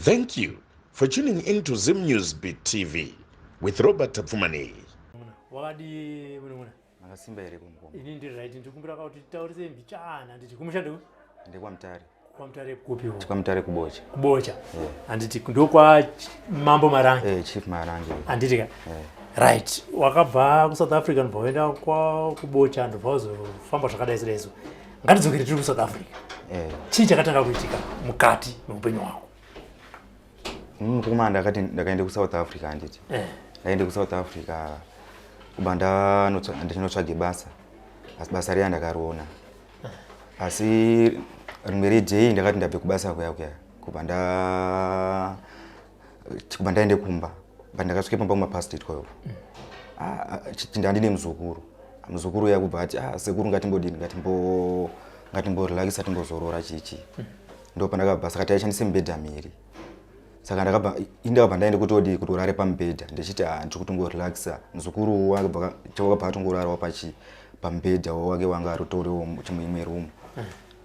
Thank you for tuning in to Zim News Beat TV with Robert Tapfumani. Wakadi muna Makasimba ere kumkomo. Ini ndi right ndikumbira kuti taurise mbichana nditi kumushando Ndekwa Mtare. Kwa Mtare kupi ho? Kwa Mtare kubocha. Kubocha. Anditi ndokwa Mambo Marangi. Chief Marangi. Anditi ka. Right. Wakabva ku South Africa ndboenda kwa kubocha ndobvazo famba zvakadai serezo. Ngatidzokere tiri ku South Africa. Chii chakatanga kuitika mukati muupenyu hwako? Kuma ndakaenda ku South Africa anditi. Ndaenda ku South Africa kubanda ndinotsvage basa. Asi basa riya ndakariona. Asi rimwe redei ndakati ndabve kubasa kuya kubanda ende kumba. Ndakasvike pamba kumapastate kwayo. Ndandine muzukuru yakubva ati sekuru ngatimbodini ngatimbo relaxa timbozorora chichi. Ndo pandakabva saka taishandise mibhedha miri. Saka ndakabva ndaende kuti urare pamubhedha ndichiti ndiri kutongo relaxa muzukuru wakabva atongorarawo pamubhedha wake wanga aritoriwo chimwe room.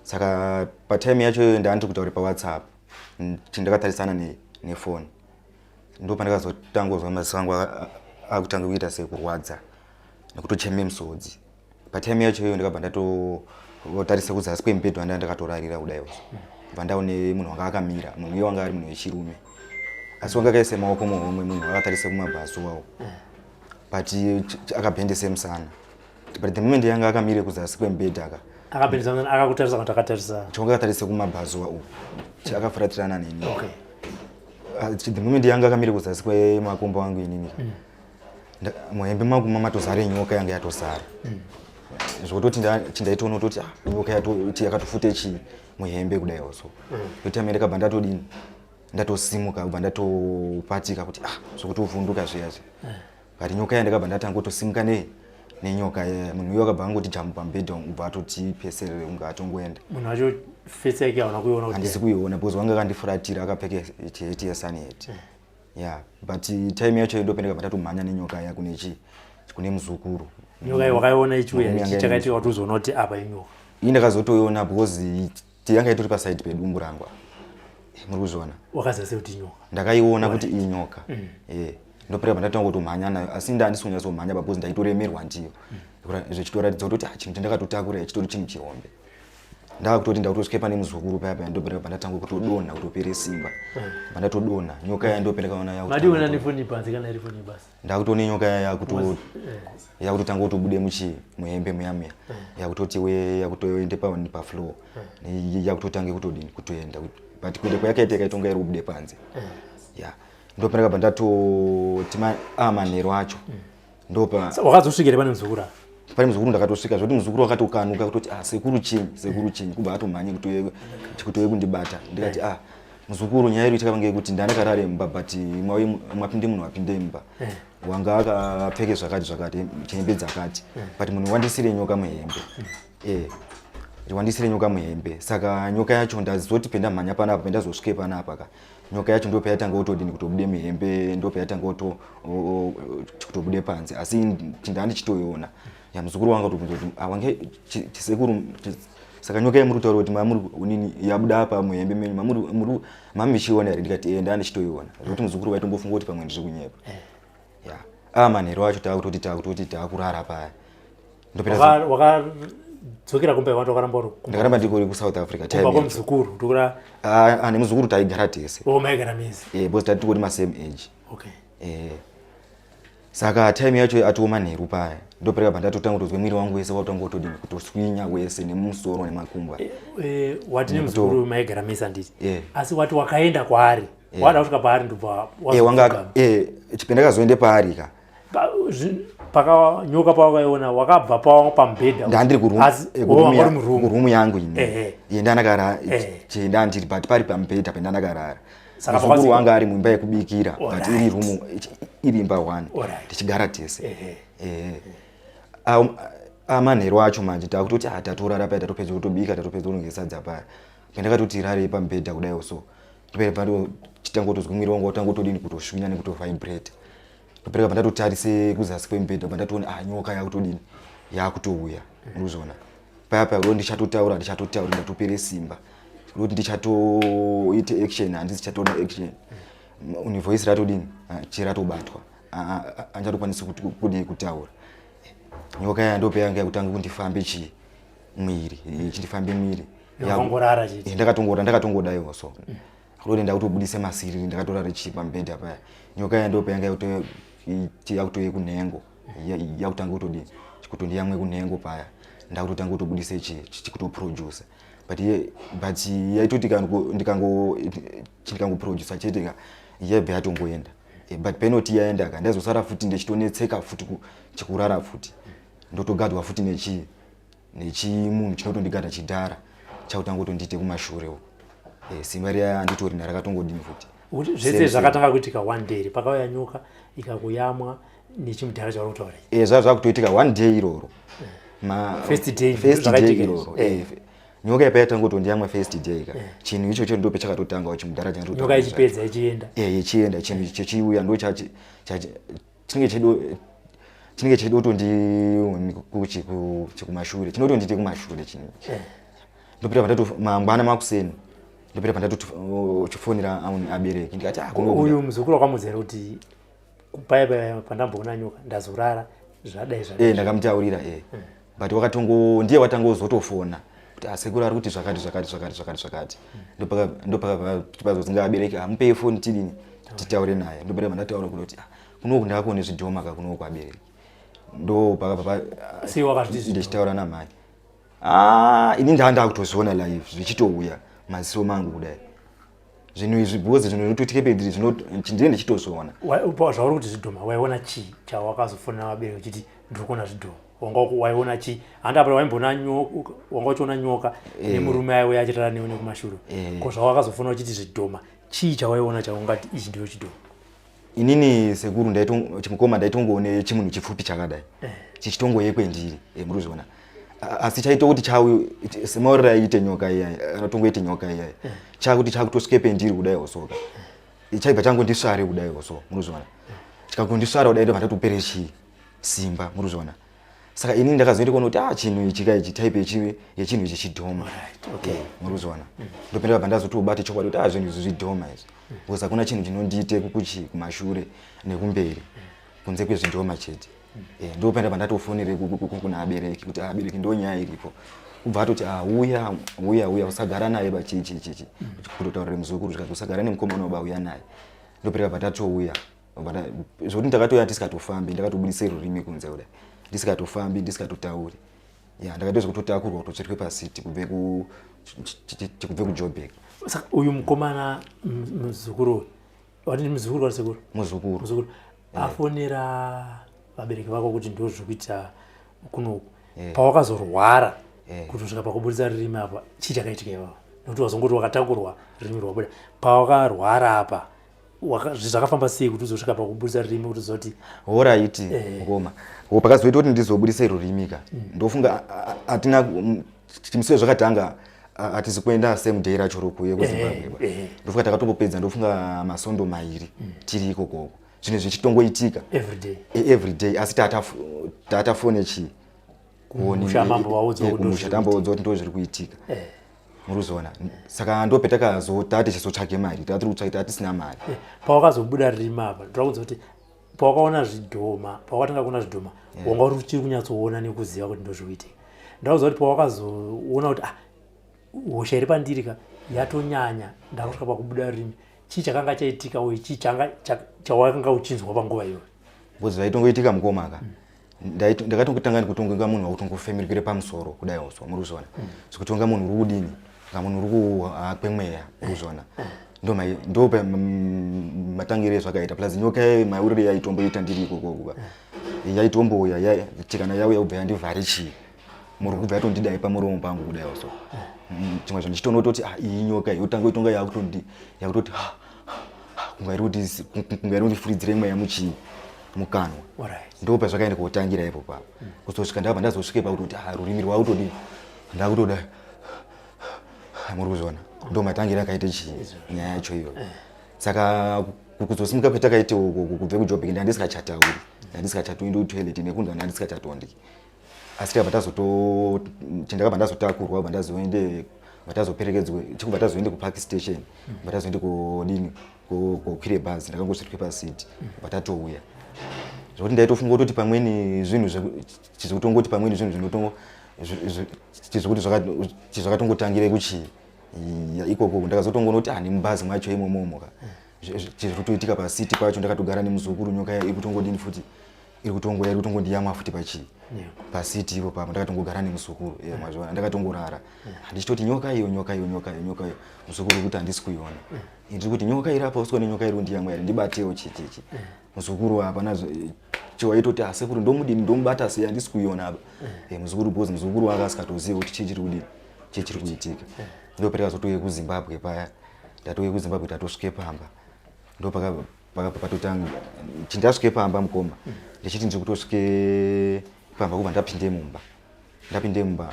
Saka patime yacho ndandiri kutaura paWhatsApp ndakatarisana nefoni. Ndo pandakazotangozwa maziso angu akutanga kuita sekurwadza nekutocheme musodzi. Patime yacho iyo ndakabva ndatotarisa kuzasi kwemubhedha wanda ndakatorarira kudai. Bva ndaone munhu wanga akamira, munhu uyo wanga ari munhu wechirume. Asi wanga akaisa maoko muhomwe, munhu akatarisa kumabhazu wawo. But akabhendese musana. But the moment yanga akamira kuzasi kwemubhedha akabhendesa musana akakutarisa kuti akatarisa. Chonga akatarisa kumabhazu wawo. Akafuratirana neni. Okay. The moment yanga akamira kuzasi kwemakumbo angu inini. Muhembe mangu mamatozare nyoka yanga yatosara. Zvototi ndaitoona kuti nyoka yatoti yakatofute muhembe kudai also. Kuti amene kabva ndatodini ndatosimuka kubva ndatopatika kuti zvokuti uvhunduka zviyazi. Kati nyoka yandakabva ndatanga kutosimuka nenyoka munhu uyo akabva angoti jamu pamubhedha ubva atoti peserere unga atongoenda. Munhu wacho face yake hauna kuiona kuti handisi kuiona because wanga akandifuratira akapfeka heti yesaneti. Yeah, but time yacho ndo pendekabva ndatomhanya nenyoka ya kune muzukuru. Nyoka iyo wakaiona ichiuya chakaitika kuti uzoona kuti apa inyoka. Ndakazotoiona because yanga itori paside pedumbu rangu. Muri kuzviona? Wakazase kuti inyoka. Ndakaiona kuti inyoka. Ndopera ndatanga kutomhanya nayo asi ndandisi kunyazomhanya because ndaitoremerwa ndiyo. Zvichitoratidza kuti chinhu chandakatotakura chitori chinhu chihombe. Ndakutoti ndakutosvike pane muzukuru paya ndopera ndatanga kutodonha kutopere simba. Ndatodonha nyoka ya ndopera kaona yakuti. Madiona nifoni panze kana irifoni basi. Ndakutone nyoka yakutotanga kutobude muhembe muyamya. Yakutoti yakutoende pa floor. Yakutotanga kutodini kutoenda. But kuende kwayakaita ikaitonga iri kubude panze. Yeah. Ndopera kabva ndatoti manheru acho. Ndopa wakazosvikira pane muzukuru. Pane muzukuru ndakatosvika zvoti muzukuru akatokanuka kutoti sekuru chinyi kubva atomhanye kutoye kundibata. Ndikati muzukuru nyaya iri ichakanga kuti ndandakarare mumba but mwapinde munhu apinde mumba. Wanga akapfeke zvakati hembe dzakati. But munhu wandisire nyoka muhembe. Wandisire nyoka muhembe. Saka nyoka yacho ndazoti pendamhanya panapa pendazosvike panapa nyoka yacho ndo payatanga kutodini kutobude muhembe ndo payatanga kutobude panze. Asi ndandikitoiona. Ya muzukuru wanga kuti awange chisekuru saka nyoka yamuri kutaura kuti mamuri unini yabuda apa muhembe menyu mami michiona ere ndikati ndandikitoiona. Kuti muzukuru waitombofunga kuti pamwe ndiri kunyepa. Ya. Manheru acho takutoti takurara paya. Ndopera wakadzokera kumbe vantu vakaramba uri. Ndakaramba ndikuri ku South Africa time. Kwa muzukuru ndokura nemuzukuru taigara tese. Maigara mizi. Because tatikuri same age. Okay. Saka time yacho atioma manheru paya. Ndopera kabva ndatotanga kutozwe mwiri wangu wese watanga kutodini kutoswinya wese nemusoro nemakumbo. Wati nemuzukuru maigara mizi anditi. Asi wati wakaenda kwaari. Wada kusvika paari ndobva wanga chipendakazoende paari nyoka pawakaiona wakabva pamubhedha. Ndandiri kurumu yangu ine. Ndandakara ndandiri but pari pamubhedha pendandakarara. Muzukuru wanga ari muimba yekubikira but iri rumu iri imba 1 tichigara tese. Manheru acho manje takutoti tatorara paya tatopedza kutobika tatopedza kunonge sadza paya. Pendakatoti rare pamubhedha kudai so. Ndopera chitanga kutozwa mwiri wangu watanga kutodini kutoswinya nekutovibrate. Ndopera kabva ndatotarise kuzasi kwemubhedha kabva ndatoona nyoka yakutodini yakutouya. Muri kuzviona? Paya ndo ndichatotaura ndatopere simba. kuti ndichatoite action handisi chatona action uni voice ratodini chiratobatwa anjatokwanisa kuti kutaura nyoka yandope yanga yakutanga kundifambe chi mwiri chindifambe mwiri yakongorara chiti ndakatongoda yoso kuti ndakutobudise masiri ndakatorara chi pambedha paya nyoka yandope yanga yakutoye kunhengo yakutanga kutodini chikutondi yamwe kunhengo paya ndakutotanga kutobudise chi chikutoproducer but yaitoti ndikangoproducer cheteka yebhe yatongoenda but penalty yaenda ndazosara futi ndechitonetseka futi chikurara futi ndotogadwa futi nechimunhu chinotondigada chidhara chakutanga kutondite kumashure uko simba riya anditorina rakatongodini futi zvese zvakatanga kuitika one day pakauya nyoka ikakuyamwa nechimudhara chauri kutaura zvakutoitika one day iroro first day iroro nyoka yapaitanga kutondiyamwa first day ka chinhu ichocho ndope chakatotanga chimudhara nyoka ichipedza ichienda ichienda chinhu chechiuya ndo chinenge chedotondi kumashure chinotondite kumashure chinhu ndopita pandato mangwana makuseni ndopita pandatochifonera abereki ndikati uyu muzukuru wakamuzera kuti paya pandamboona nyoka ndazorara zvadai ndakamutaurira but wakatongo ndiye watangozotofona kuti asekuru ari kuti zvakati ndopakazodzinga abereki amupei foni tidini titaure naye ndopita pandataura kuti kunoku ndakakuone zvidhoma kakunoku abereki ndo ndichitaura namai ini ndakutozviona live zvichitouya maziso mangu kudai zvinhu izvi bhozi zvinhu zvinotoitike pediri ndine ndichitozviona zvauri kuti zvidhoma waiona chii chawakazofonera vabereki uchiti ndiri kuona zvidhoma wanga waiona chii handapata waimbona wanga uchiona nyoka nemurume aiwe achitara newe nekumashure ko zvawakazofonera uchiti zvidhoma chii chawaiona chaungati ichi ndiyo chidhoma inini sekuru chimukoma ndaitongoone chimunhu chipfupi chakadai chichitongoyekwendiri muruzviona asi chaito kuti chawe semaurira aite nyoka iya anotongoite nyoka iya chakuti chakutosvike pendiri kudai osoka chaibva changondisvare kudai oso muruzviona chikangondisvara kudai ndobva ndatopere simba muruzviona saka inini ndakazoende kuona kuti chinhu ichi kaichi type yechinhu ichi chidhoma muruzviona ndopinda bva ndazotobate chokwadi kuti zvinhu izvi zvidhoma izvi because hakuna chinhu chinondiite kumashure nekumberi kunze kwezvidhoma chete ndopinda bva ndatofonere kuna abereki kuti abereki ndonyaya iripo kubva atoti uya usagara naye bachichichichi kutotaurire muzukuru zvikazi usagara nemukomana wabauya naye ndopinda bva ndatouya zvokuti ndakatoya tisikatofambi ndakatobudise rurimi kunze kudai ndisikatofambi ndisikatotauri ndakaita zvekutotakurwa kutotsvetwe pasiti kubve kuJoburg. Saka uyu mukomana muzukuru wati muzukuru wari sekuru muzukuru afonera vabereki vako kuti ndo zvikuita kunoku pawakazorwara kuti usvika pakubudisa rurimi apa chii chakaitika ivavo nokuti wazongoti wakatakurwa rurimi rwabuda pawakarwara apa zvakafamba sei kuti uzosvika pakubudisa rurimi kuti uzoti alright ngoma pakazoita kuti ndizobudisa rurimi ka ndofunga atina timuswe zvakatanga atisi kuenda same day racho rokuye kuZimbabwe ndofunga takatopedza ndofunga masondo mairi tiri ikoko zvinhu zvichitongoitika every day asi tatafone chi kumushatamboudza kuti ndo zviri kuitika muruzona saka ndopetakazotaa tichizotsvake mari tatiri kutsvaka tatisina mari pawakazobuda rurimi apa ndirakuudza kuti pawakaona zvidhoma pawakatanga kuona zvidhoma wanga uri uchiri kunyatsoona nekuziva kuti ndo zviri kuitika ndirakuudza kuti pawakazoona kuti hosha iri pandiri ka yatonyanya ndakusvika pakubuda rurimi chii chakanga chaitika uye chii chawakanga uchinzwa panguva iyoyo bcause zvaitongoitika mukomaka ndakatongotanga kutonga munhu wakutongofemerukire pamusoro kudai oswa muruzona zvekutonga munhu uri kudini munhu uri kukwemweya muruzona ndo matangire zvakaita plus nyoka maurire yaitomboita ndiri ikoko yaitomboya chikana yauya kubva yandivhare chii muri kubva yatondidai pamuromo pangu kudai oswa chimwe zvinhu chitonototi iyi nyoka yotanga itonga yakutoti kungairi kundifuridzire mweya mukanwa ndo pazvakaenda kotangira ipo papo kuzosvika ndabva ndazosvike pakutoti rurimi rwautodi ndakutoda muri kuzona ndo matangira akaite nyaya yacho iyo saka kuzosimuka kwetakaite kubve kuJoburg ndandisingachatoi ndotoilet nekundwa ndandisingachatondi asi tabva chandakabva ndazotakurwa bva ndazoende vatazoperekedzwe chikubva tazoende kupark station vatazoende kodini kokwire bhazi ndakangosvika pasiti vatatouya zvokuti ndaitofunga kuti pamweni zvinhu chizokutongoti pamweni zvinhu chizvokuti zvakatongotangira kuchi ikoko ndakazotongoona kuti nemubhazi macho imomomoka chizvokutoitika pasiti pacho ndakatogara nemuzukuru nyoka ikutongodini futi iri kutongondiyamwa futi pasiti ipo papo ndakatongogara nemuzukuru mazvona ndakatongorara handichitoti nyoka iyo muzukuru kuti handisi kuiona ndiri kuti nyoka iri apa usiko nenyoka iri kundiyamwa here ndibatewo chichichi muzukuru hapana chiwaitoti asekuru ndomudini ndomubata sei handisi kuiona apa muzukuru bhozi muzukuru wake asikatoziva kuti chiri kuitika ndopereka zotouye kuZimbabwe paya ndatouye kuZimbabwe tatosvike pamba ndopakapatotanga chindasvike pamba mukoma ndichiti ndiri kutosvike pamba kubva ndapinde mumba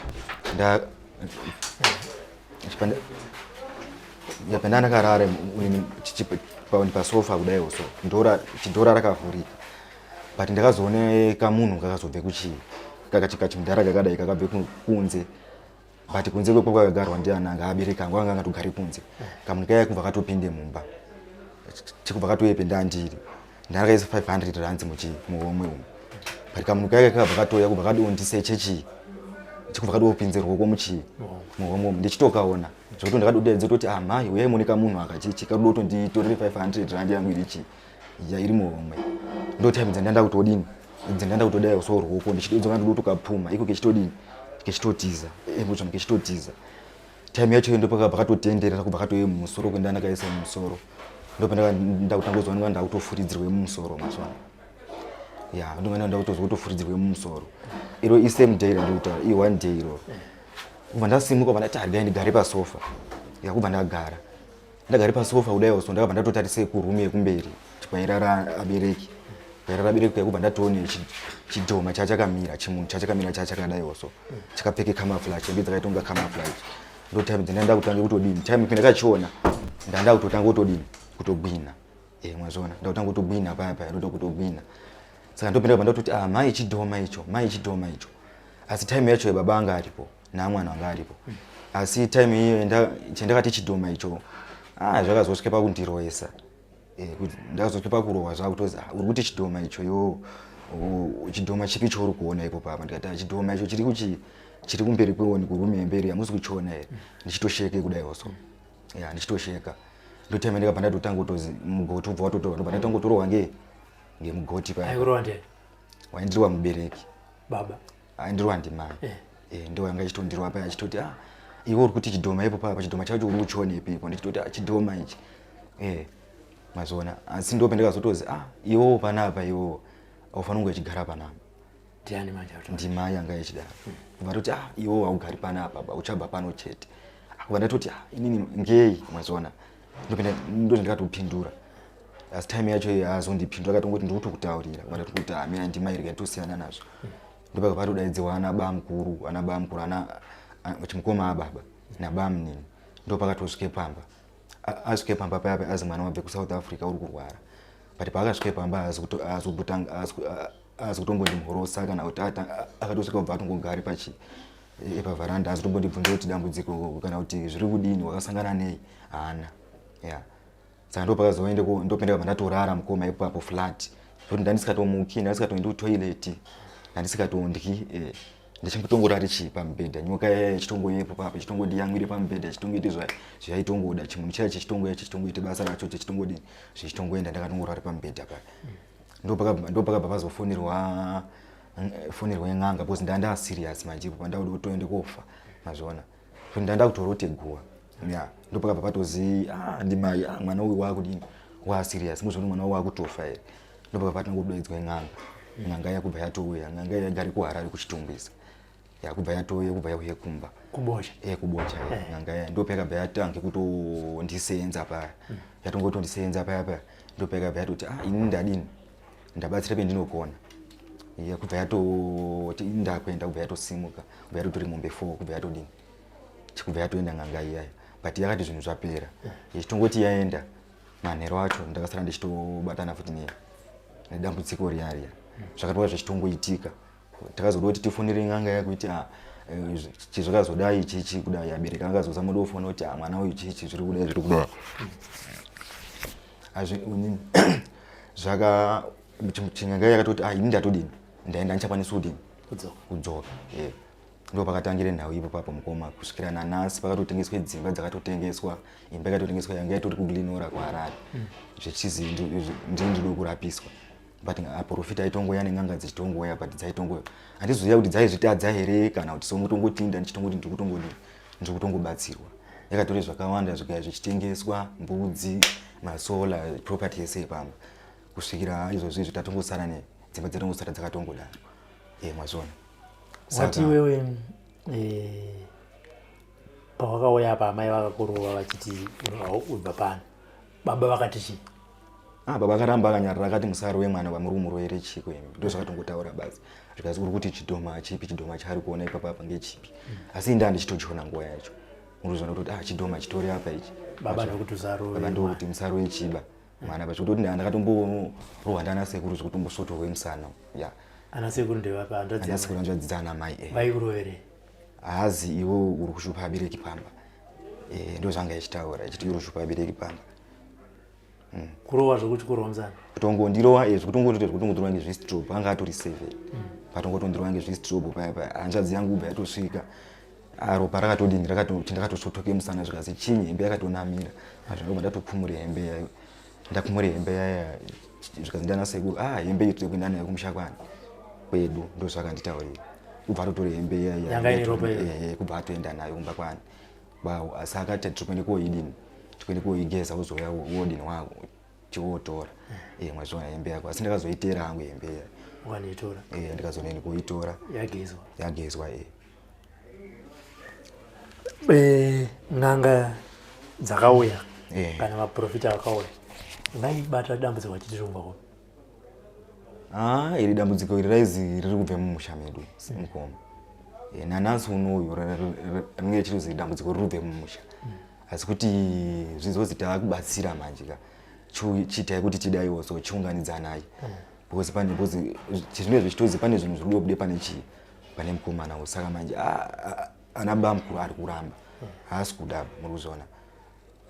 pandakarara pasofa kudaiwo so chidhora rakavhurika but ndakazoone kamunhu kakazobve kachimudhara kakadai kakabve kunze but kunze kweko kwakagarwa ndiananga abereki angu anga angatogari kunze kamunhu kaya kubva katopinde mumba chikubva katoyependa ndiri ndakaisa 500 rands muhomwe umu but kamunhu kaya kakabva katoya kubva kadondise chikubva kadopinze ruoko muhomwe umu ndichitokaona zvokuti ndakadodaidza kuti mhai uyai muone kamunhu akachichi kadotonditorere 500 rand yangu iri muhomwe ndotaimidza ndanda kutodini ndanda kutodai so ruoko ndichidzoka ndotokapuma iko kechitotiza kechitotiza time yacho ndopakabva katotenderera kubva katoye mumusoro kwenda ndakaisa mumusoro ndopandakutangozwa ndakutofuridzirwe mumusoro mazvana ndakutozwa kutofuridzirwe mumusoro iro isame day randokutaura one day iro kubva ndasimuka kubva ndati harigai ndigare pasofa kubva ndagare pasofa kudaiwo so ndakabva ndatotarise kurumu yekumberi kwairara abereki kubva ndatoone chidhoma chachakamira chimunhu chachakamira chachakadaiwo so chakapfeke camouflage hembe dzakaitonga camouflage ndo time dzendanda kutanga kutodini time pendakachiona ndanda kutotanga kutodini kutogwina mwazvona ndakutanga kutogwina paya ndoda kutogwina saka ndopenda kubva ndatoti mai chidhoma icho asi time yacho baba anga aripo namwana wanga aripo asi time iyo chendakati chidhoma icho zvakazosvika pakundiroesa ndakazosvika pakurohwa zvakutozi uri kuti chidhoma icho chidhoma chipi chouri kuona ipo papa ndikati chidhoma icho chiri kumberi kweoni kurume mberi hamusi kuchiona here ndichitosheke kudaiwo so ndichitosheka ndo time ndikabva ndatotanga kutozi mugoti ubva watotorwa ndobva ndatangotorohwa ngemugoti paya waindirwa mubereki baba aindirwa ndimai ndo wanga achitondirwa paya achitoti iwe uri kuti chidhoma ipo papa chidhoma chacho uri kuchiona ipipo ndichitoti chidhoma ichi mazvona asi ndope ndikazotozi iwewo panapa iwewo aufanira kunge uchigara panapa ndimai anga echidaro kubva toti iwewo haugari panapa uchabva pano chete kubva ndatoti inini ngei mazvona ndondikatopindura asi time yacho haazondipindura akatongoti ndiri kutokutaurira kubva ndati kuti mina ndimai rega tosiyana nazvo ndopakapatodaidziwa ana bamukuru chimukoma ababa nabamunini ndopakatosvike pamba asvike pamba paya azi mwana wabve kuSouth Africa uri kurwara but paakasvike pamba azi kutombondimhorosa kana kuti akatosvika kubva atongogari pavharanda azi kutombondibvunza kuti dambudziko kana kuti zviri kudini wakasangana nei haana saka ndopakazoendeko ndopenda kabva ndatorara mukoma ipapo flat kuti ndandisikatomuki ndandisikatoendi kutoilet ndandisikatondyi ndichingotongorari chii pamubhedha nyoka chitongoyepo papa chitongondiyamwire pamubhedha chitongoite zvaitongoda chimunhu chaicho chitongoite basa racho chitongodini zvichitongoenda ndakatongorari pamubhedha paya ndopakabva pazofonirwa n'anga because ndanda serious manje ipo pandauda kutoende kofa mazvona kuti ndanda kutorotegwa ndopakabva patozi ndimai mwana uyu wakudini serious muzvona mwana uyu wakutofa here ndopakabva patangodaidzwa n'anga yakubva yatouya n'anga yagari kuHarare kuchitumbisa kubva yatouya kubva yauye kumba kubocha n'anga ndopakabva yatange kutondisenza paya yatongotondisenza paya ndopakabva yatoti ini ndadini ndabatsira pendinokona kubva yatoti ndakwenda kubva yatosimuka kubva yatotori mombe 4 kubva yatodini kubva yatoenda n'anga iyayo but yakati zvinhu zvapera ichitongoti yaenda manhero acho ndakasara ndichitobatana futi nedambudziko riya zvakatova zvichitongoitika takazoda kuti tifonere n'anga yako kuti chizvakazodai chichi kudai abereki angazozama ndofona kuti mwana uyu chichi zviri kudai zvaka chinga yakatoti ini ndatodini ndaenda ndichakwanisa kudini kudzoka ndo pakatangira nhau ipo papo mukoma kusvikira nanhasi pakatotengeswa dzimba dzakatotengeswa imba yakatotengeswa yanga yatori kuglinora kwaHarare zvechizi ndiri kurapiswa but aprofita aitongoya nen'anga dzichitongoya but dzaitongoya handizoziva kuti dzaizvitadza here kana kuti somutongotinda ndichitongoti ndiri kutongobatsirwa yakatori zvakawanda zvikaya zvichitengeswa mbudzi masola property yese ipamba kusvikira izvozvi zvitatongosara nedzimba dzatongosara dzakatongodaro mwazvona wati wewe pawakauya apa amai vakakurova vachiti ubva pano baba vakati chii? Baba akaramba akanyarara akati musaro wemwana vamurumuro here chiko imi ndo zvakatongotaura basi zvikazi uri kuti chidhoma chipi chidhoma chari kuona ipapa ngechipi asi inda ndichitochiona nguva yacho uruzvona kuti chidhoma chitori apa ichi baba ndokuti musaro wechiba mwana pachikutoti ndakatomborohwa ndana sekuru zvikutombosotowe musana ana sekuru ndevapa ana sekuru anjadzidza ana mai vaikurovere hazi iwo uri kushupa abereki pamba ndo zvanga ichitaura ichiti uri kushupa abereki pamba kurova zvekuchikurwa musana kutongondirowa zvekutongodirwa ngezvestrobe anga atori 7 patongotondirwa ngezvestrobe paya hanzvadzi yangu ubva yatosvika ropa rakatodini ndakatosotoke musana zvikazi chinyi hembe yakatonamira azvinobva ndatopfumure hembe yayo ndapfumure hembe yaya zvikazi ndana sekuru hembe iyi tiri kuenda nayo kumushakwana kwedu ndo zvakanditaurira kubva atotore hembe yaya kubva atoenda nayo kumba kwani asi akati tiri kuende koidini tikuende koigeza uzoya wodini wako chiwotora mwazviona hembe yako asi ndakazoitera hangu hembe yayo ukaniitora ndikazoneni kuitora yagezwa n'anga dzakauya kana maprofita akauya vaibata dambudziko vachitironga ko iri dambudziko iri raizi riri kubva mumusha medu mukoma nanhasi unoyu rinenge chitozi dambudziko riri kubva mumusha asi kuti zvizozi taakubatsira manje ka chiitai kuti tidaiwo so chiunganidza naye because chizvinenge zvichitozi pane zvinhu zviri kubude pane mukomana saka manje ana baba mukuru ari kuramba haasi kuda muri kuzona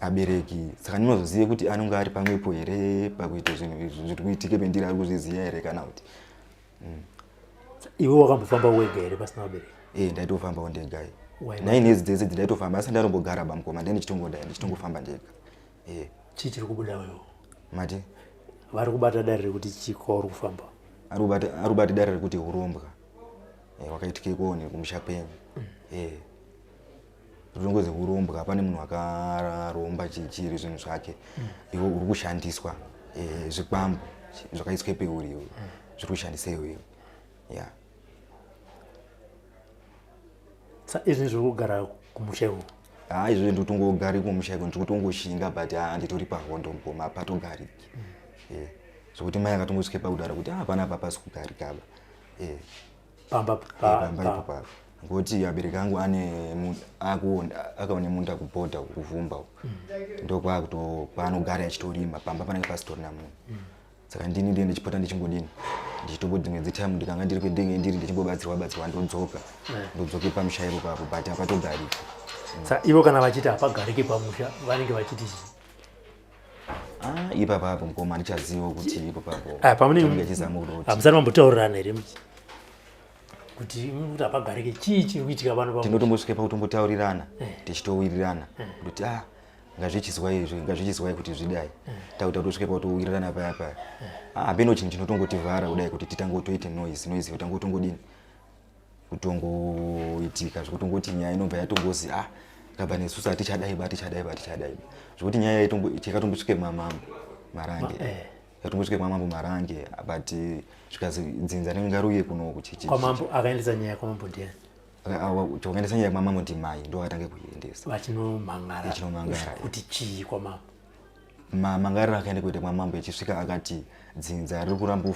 abereki saka ndinozozive kuti anonge ari pamwepo here pakuita zvinhu izvi zviri kuitike pendiri ari kuzviziva here kana kuti iwe wakambofamba wega here pasina vabereki? Ndaitofambawo ndega nainezi dzese ndaitofamba asi ndarombogara bamukoma ndichitongofamba ndega chii chiri kubuda wewo mati vari kubata dare rekuti chikwauri kufamba ari kubata dare rekuti urombwa wakaitike koni kumusha penyu rutongozi urombwa pane munhu akaromba chiri zvinhu zvake iwe uri kushandiswa zvikwambo zvakaiswe peuri iwe zviri kushandisa iwe izvi zviri kugara kumusha iwo izvozvo ndotongogari kumusha iko ndiri kutongoshinga but handitori pahondo mukoma hapatogariki zvokuti mai akatongosvike pakudara kuti hapana papasi kugarikaba pamba ipopapo ngokuti abereki angu akaone munda kubhodha kuvhumba ndokwaanogara achitorima pamba panenge pasitorina munhu saka ndini ndiye ndichipota ndichingodini ndichitombodimwedzi time ndikanga ndiri kwendenge ndiri ndichimbobatsirwa ndodzoke pamusha ipo papo but hapatogariki ivo kana vachiti hapagariki pamusha vanenge vachiti ipapapo mukoma handichaziva kuti ipapapo hamusati mambotaurirana here kuti hapagariki chii chiri kuitika pano pamusha tinotombosvike pakutombotaurirana tichitowirirana kuti ngazvichizwai kuti zvidai takuti tosvike pakutowirirana paya paya hapeno chinhu chinotongotivhara kudai kuti titangotoite noise kutangotongodini kutongoitika zvekutongoti nyaya inobva yatongozi kabva nesusu hatichadaiba zvekuti nyaya yakatongotsvike mamambo marange but zvikazi dzinza ringaruye kunoku kwamambo akaendesa nyaya kwamambo ndiani chokuendesa nyaya kwamambo ndimai ndo akatange kuiendesa vachinomangara kuti chii kwamambo mamangariro akaende kuita kwamambo ichisvika akati dzinza riri kuramba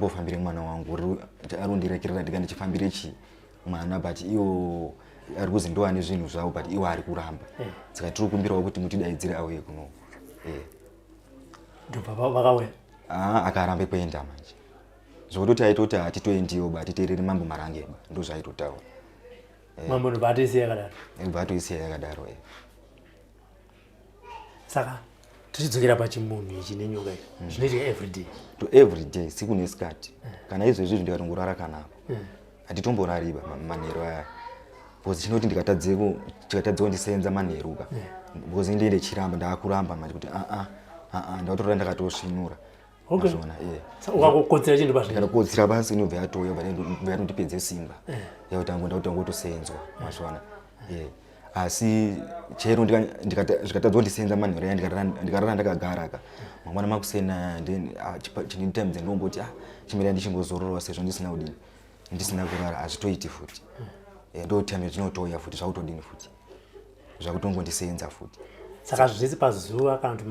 ufambire mwana wangu arundirekerera ndika ndichifambire mwana but iwo ari kuzi ndoane zvinhu zvavo but iwo ari kuramba saka tiri kukumbirawo kuti mutidaidzire auye kuno ndobva vakauya akarambe kuenda manje zvokutoti aitoti hatitoendiwo but titereri mambo marangeba ndo zvaitotaura mambo nobatisiya yakadaro batoisiya yakadaro saka tichidzokera pachimunhu ichi nenyoka iyi zvinoitika everyday to everyday siku nesikati kana izvezvi ndikatongorara kanapo hatitomborariba manheru aya because chinoti ndikatadzeko ndisenza manheruka because ndiende chiramba ndaakuramba manje kuti ndatotora ndakatosvinura mazvona ukakotsera chinhu ndikatokotsera basi inobva yatoya yatondipedze simba yakutangotoseenzwa mazvona asi chero zvikatadzondisenza manheru aya ndikarara ndakagara ka mangwana makusena chini times ndomboti chimira ndichingozorora sezvo ndisina kurara hazvitoiti futi ndotime zvinotoya futi zvakutodini futi zvakutongondisenza futi saka zvese pazuva kana kuti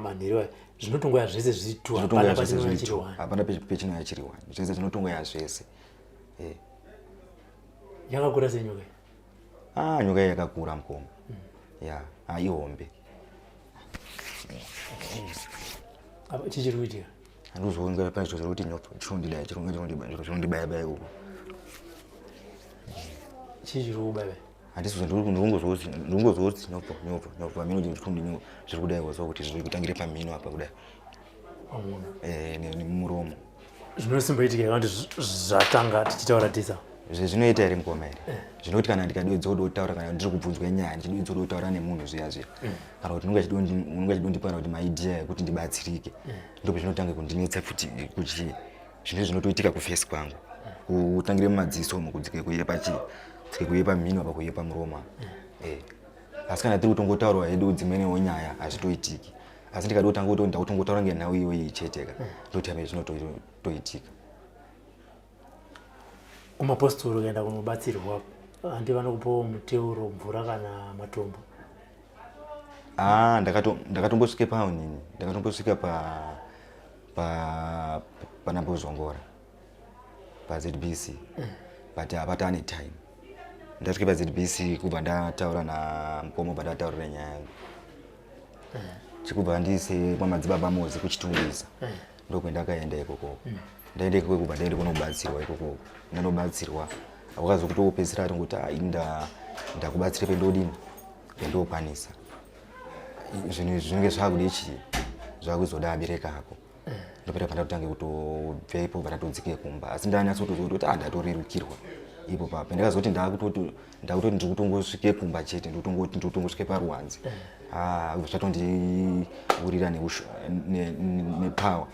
manheru aya zvinotongoya zvese zvitu hapana pechinouya chiri 1 zvese zvinotongoya zvese yakakura senyoka nyoka iyi yakakura mukoma ihombe chichiri kuitika handizvoonga paizvo zviri kuti chirondibaya uko chichiri kubaya ndingozoti nyopo amino chitundi zviri kudaiwa zva kuti zviri kutangire pamhino apa kudai nemuromo zvinosimboitika kuti zvatanga tichitaura tisa zvinoita here mukoma here zvinoti kana ndikadzoda kutaura kana ndiri kubvunzwa nyaya ndidzoda kutaura nemunhu zviya kana kuti unenge achidondipana kuti maidea yekuti ndibatsirike ndope zvinotanga kundinetsa futi kuti zvinhu zvinotoitika kufesi kwangu kutangire mumadziso kudzike kuye pamhino apa kuye pamuromo asi kana tiri kutongotaurwa hedu dzimwenewo nyaya hazvitoitiki asi ndikadotanga kuti ndakutongotaura ngenhau iyoyi cheteka ndotame zvinotoitika kumapostori ukaenda kunobatsirwa handi vanokupawo muteuro mvura kana matombo ndakatombosvike paonini ndakatombosvika panambozvongora paZBC but hapatane time ndasvike paZBC kubva ndataura namukoma ubva ndataurira nyaya yangu chikubva ndiise kwamadzibaba mozi kuchitungisa ndokwendakaenda ikoko ndaende ikoko kubva ndaende kunobatsirwa ikoko ndanobatsirwa akazokutopedzisira atongoti ndakubatsire pendodini pendokwanisa zvinhu zvinenge zvakude chii zvakuzoda abereka ako ndopera pandatotange kutobva ipo pandatodzike kumba asi ndanyatsotoziva kuti ndatorerukirwa ipo papo ndakazoti ndakutoti ndiri kutongosvike kumba chete ndotongosvike paruwanzi zvatondiurira nepower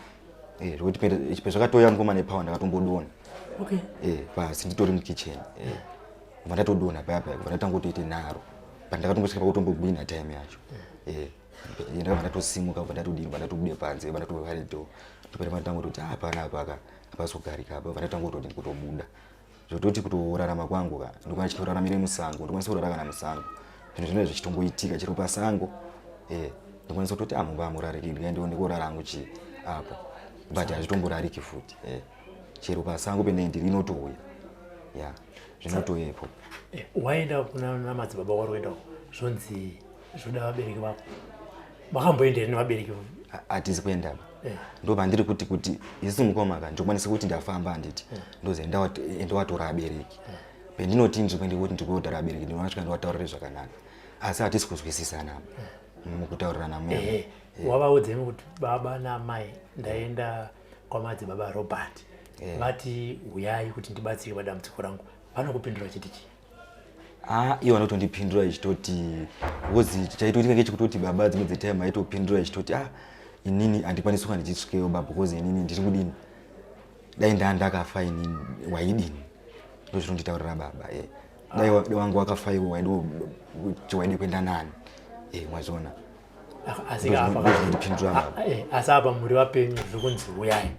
zvokuti pezvakatoya ngoma nepower ndakatombodona pasi nditori mukicheni kubva ndatodona payapaya kubva ndatangotoite nharo pandakatombosvika pakutombogwina time yacho ndakabva ndatosimuka kubva ndatodini kubva ndatobude panze kubva ndatovaredo ndopera pandatangototi panapa hapazogarika apa kubva ndatangotodini kutobuda zvototi kutorarama kwangu ndokwana chichitoraramire musango ndokwanisa kurara kana musango zvinhu zvinenge zvichitongoitika chiro pasango ndokwanisa kutoti mumba amurariki ndikaendewo korara hangu chi apo but hazvitomborariki futi chero pasango pene ndiri inotouya zvinotoya ipo waenda kuna madzibaba wari kuendako zvonzi zvoda vabereki vako makamboendere nevabereki hatizi kuendaba ndobva ndiri kuti isi mukomaka ndokwanisa kuti ndafamba handiti ndoze endowatora abereki pendinoti nzvimbo ndikuti ndikuotaura abereki ndinoasvika ndowataurire zvakanaka asi hatisi kuzwisisana mukutaurirana mwe wavaudzemi kuti baba namai ndaenda kwamadzibaba Robert vati uyai kuti ndibatsire padambudziko rangu vanokupindura chiti chii iwo vanotondipindura ichitoti because chaitoitika ngechekutoti baba dzimwe dzetime aitopindura ichitoti inini handikwanisi kuva ndichisvikeyo baba because inini ndiri kudini dai ndakafa inini waidini ndozvinonditaurira baba dai wangu wakafa iwo waide kuenda nani mwazviona asi apa muri vapenyu zviri kunzi uyai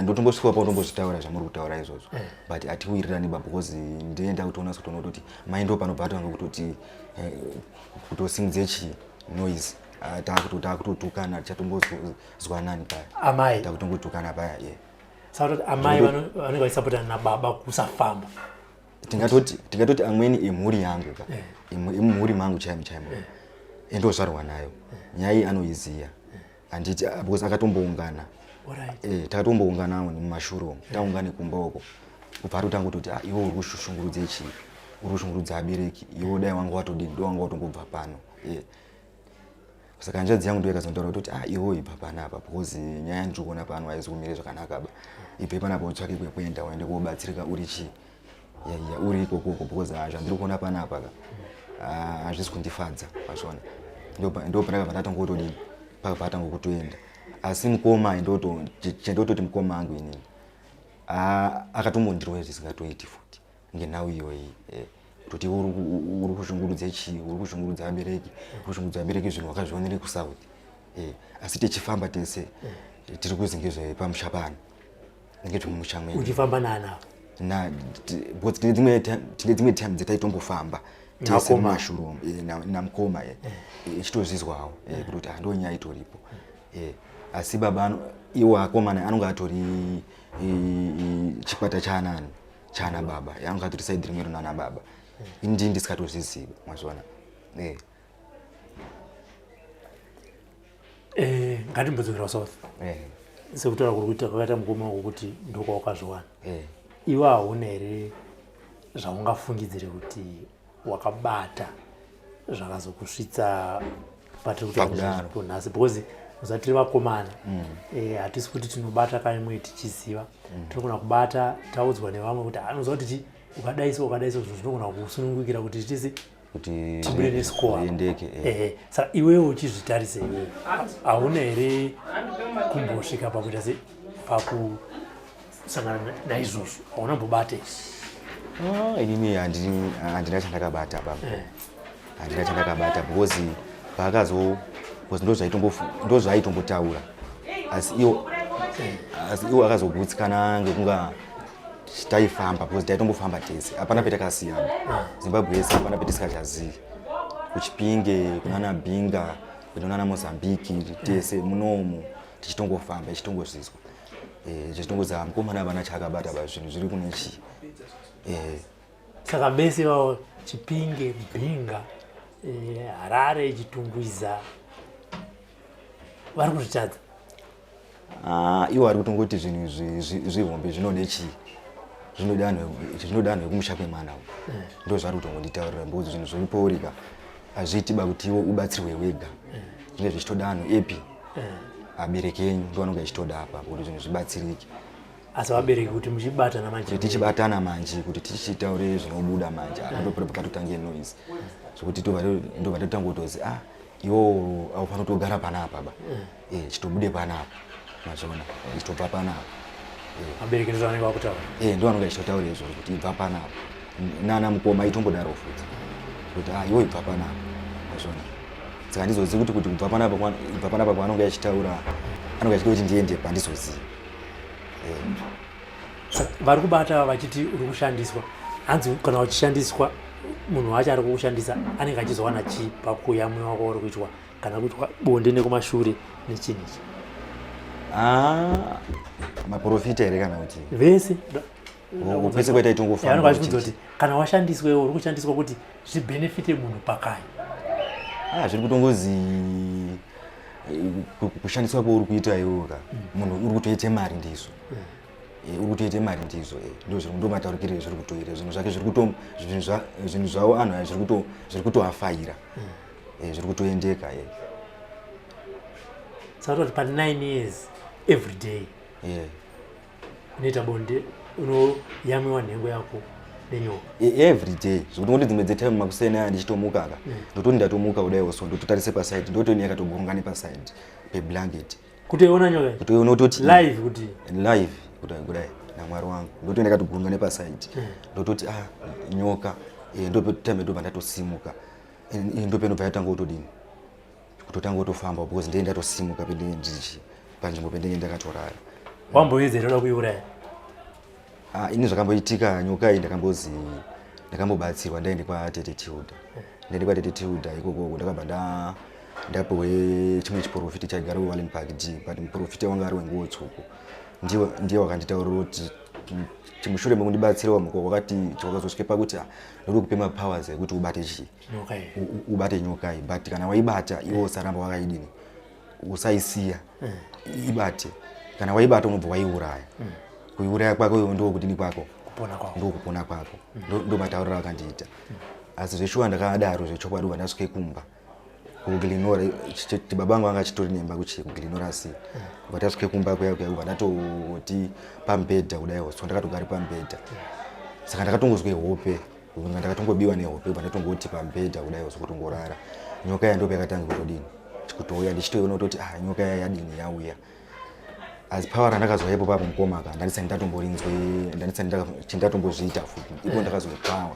ndotombosvikawo pautombozvitaura zvamuri kutaura izvozvo but hatiwirirani baba because ndienda kutoona sotoona kuti maindo panobva ngokutoti kutosimudze chi noise takutotukana tichatombozwanani paya amai takutongotukana paya saka kuti amai vanenge vachisapotana nababa kusafamba tingatoti amweni emhuri yangu emhuri mangu chaimo endozvarwa nayo nyaya iyi anoiziya handiti because akatomboungana takatombounganawo mumashure taungane kumba uko kubva atotanga kutoti iwe uri kushushungurudza ichi uri kushungurudza abereki iwe dai wanga watodini ndo wanga watongobva pano saka hanzvadzi yangu ndo yakazontaura kuti iwe ibva panapa because nyaya ndiri kuona pano haizi kumire zvakanaka ba ibve panapa utsvake kwekuenda uende kobatsirika uri chi uri ikokoko because zvandiri kuona panapa hazvisi kundifadza mazvona ndo pandakabva ndatanga kutodini pakabva atanga kutoenda asi mukoma chendototi mukoma angu inini akatombondirwa zvisingatoiti futi ngenhau iyoyi kuti uri kushungurudza chii uri kushungurudza abereki kushungurudza abereki zvinhu wakazvionere kusouth asi tichifamba tese tiri kuzi ngezvepamusha pano ngezvemumusha mwedu uchifamba naanavo because tine dzimwe time dzataitombofamba tese mumashurumu namukoma ichitozvizwawo kuti ndo nyaya itoripo asi baba iwo akomana anonga atori chikwata chaanani chana baba yanonga atori saidi rimwe rinana baba indi ndisikatozviziva mazvona ngatimbodzokera south sekutaura kuri kuita kwakaita mukoma wokuti ndokwawakazviwana iwe hauna here zvaungafungidzire kuti wakabata zvakazokusvitsa patiri kuti nhasi because musatiri vakomana hatisi kuti tinobata kaimwe tichiziva tinogona kubata taudzwa nevamwe kuti anoziva kuti ukadaiso zvinhu zvinogona kusunungukira kuti titisi tibude nesikowa saka iwewo uchizvitarisa iwewe hauna here kumbosvika pakuita se pakusangana naizvozvo hauna mbobate inini handina chandakabata baba handina chandakabata because ndo zvaaitombotaura asi iwo akazogutsikana ngekunga taifamba because taitombofamba tese hapana petakasiyana zimbabwe yese hapana petisingachazivi kuchipinge kunana bhinga kunana mozambiki tese munomu tichitongofamba tichitongozvizwa tichitongoza mukomana havana chaakabata pazvinhu zviri kune chii saka bese vavo chipinge bhinga harare chitungwiza vari kuzvitadza iwo vari kutongoti zvinhu zvihombe zvinode chii zvinodanho yekumusha kwemwana ndo zvari kutongonditaurira mbozi zvinhu zviripourika hazviitiba kuti iwo ubatsirwe wega zvinenge zvichitodanho epi abereki enyu ndo vanonga ichitoda apa kuti zvinhu zvibatsirike asi vabereki kuti muchibatana manje kuti tichibatana manje kuti tichitaure zvinobuda manje ndopakatotange noise zvokuti ndobva totangotozi iwo aufana kutogara panapa ba chitobude panapa mazvona chitobva panapa abereki ndo vanenge vakutaura ndo vanonga ichitotaura izvozvo kuti ibva panapa nana mukoma itombodaro futi kuti iwo ibva panapa mazvona saka ndizozivi kuti kubva panapa kwaanonga ichitaura anonga ichida kuti ndiende pandizoziva vari kubata vachiti uri kushandiswa hanzi kana uchishandiswa munhu wacho ari kukushandisa anenge achizowana chii pakuyamwiwa wako uri kuitwa kana kuitwa bonde nekumashure nechinhi ichi maprofita here kana kuti vese pese kwaita itongofamba kuti kana washandiswa iwe uri kushandiswa kuti zvibhenefite munhu pakai zviri kutongozi kushandiswa kwauri kuita iwoka munhu uri kutoite mari ndizvo uri kutoite mari ndizvo ndo mataurikire zviri kutoita zvinhu zvake zvinhu zvavo anhu aya zviri kutoafaira zviri kutoendeka saka kuti pa9 years every day unoita bonde unoyamwiwa nhengo yako nenyoka every day zvokuti ngoti dzimwe dzetime makuseni aya ndichitomukaka ndototi ndatomuka kudaiwo so ndototarisa paside ndotoni yakatogongane paside peblanket kutoiona nyoka kutoiona utoti live kuti live kudai namwari wangu ndotoni yakatogongane paside ndototi nyoka ndopetime ndobva ndatosimuka ndopenobva yatanga kutodini kutotanga kutofamba because ndee ndatosimuka pendenge ndichi panzvimbo pendenge ndakatorara wamboyedzeroda kuiuraya ini zvakamboitika nyoka iyi ndakambobatsirwa ndaende kwatete Tilda ikoko ndakabva ndapiwe chimwe chiprofita chaigara weWallen Park D but muprofita wanga ari wenguwo tsvuku ndiye wakanditaurira kuti chimushure mekundibatsirawo muko wakati chakazosvike pakuti ndiri kupe mapowers ekuti ubate chii ubate nyoka iyi but kana waibata iwo usaramba wakaidini usaisiya ibate kana waibata unobva waiuraya kuiuraya kwako iwo ndo kudini kwako ndokupona kwako ndo matauriro akandiita asi zveshuwa ndakadaro zvechokwadi ubva ndasvike kumba kugilinora babangu anga achitori nemba kugilinora si ubva tasvike kumba kuya ubva ndatoti pambedha kudaiwo so ndakatogari pambedha saka ndakatongozwe hope ndakatongobiwa nehope ubva ndatongoti pambedha kudaiwo so kutongorara nyoka yandopa yakatanga kutodini chikutouya ndichitoiona kutoti nyoka yadini yauya asi pawa randakazwa ipo papo mukomaka ndandisani ndatombozviita futi ipo ndakazwa pawa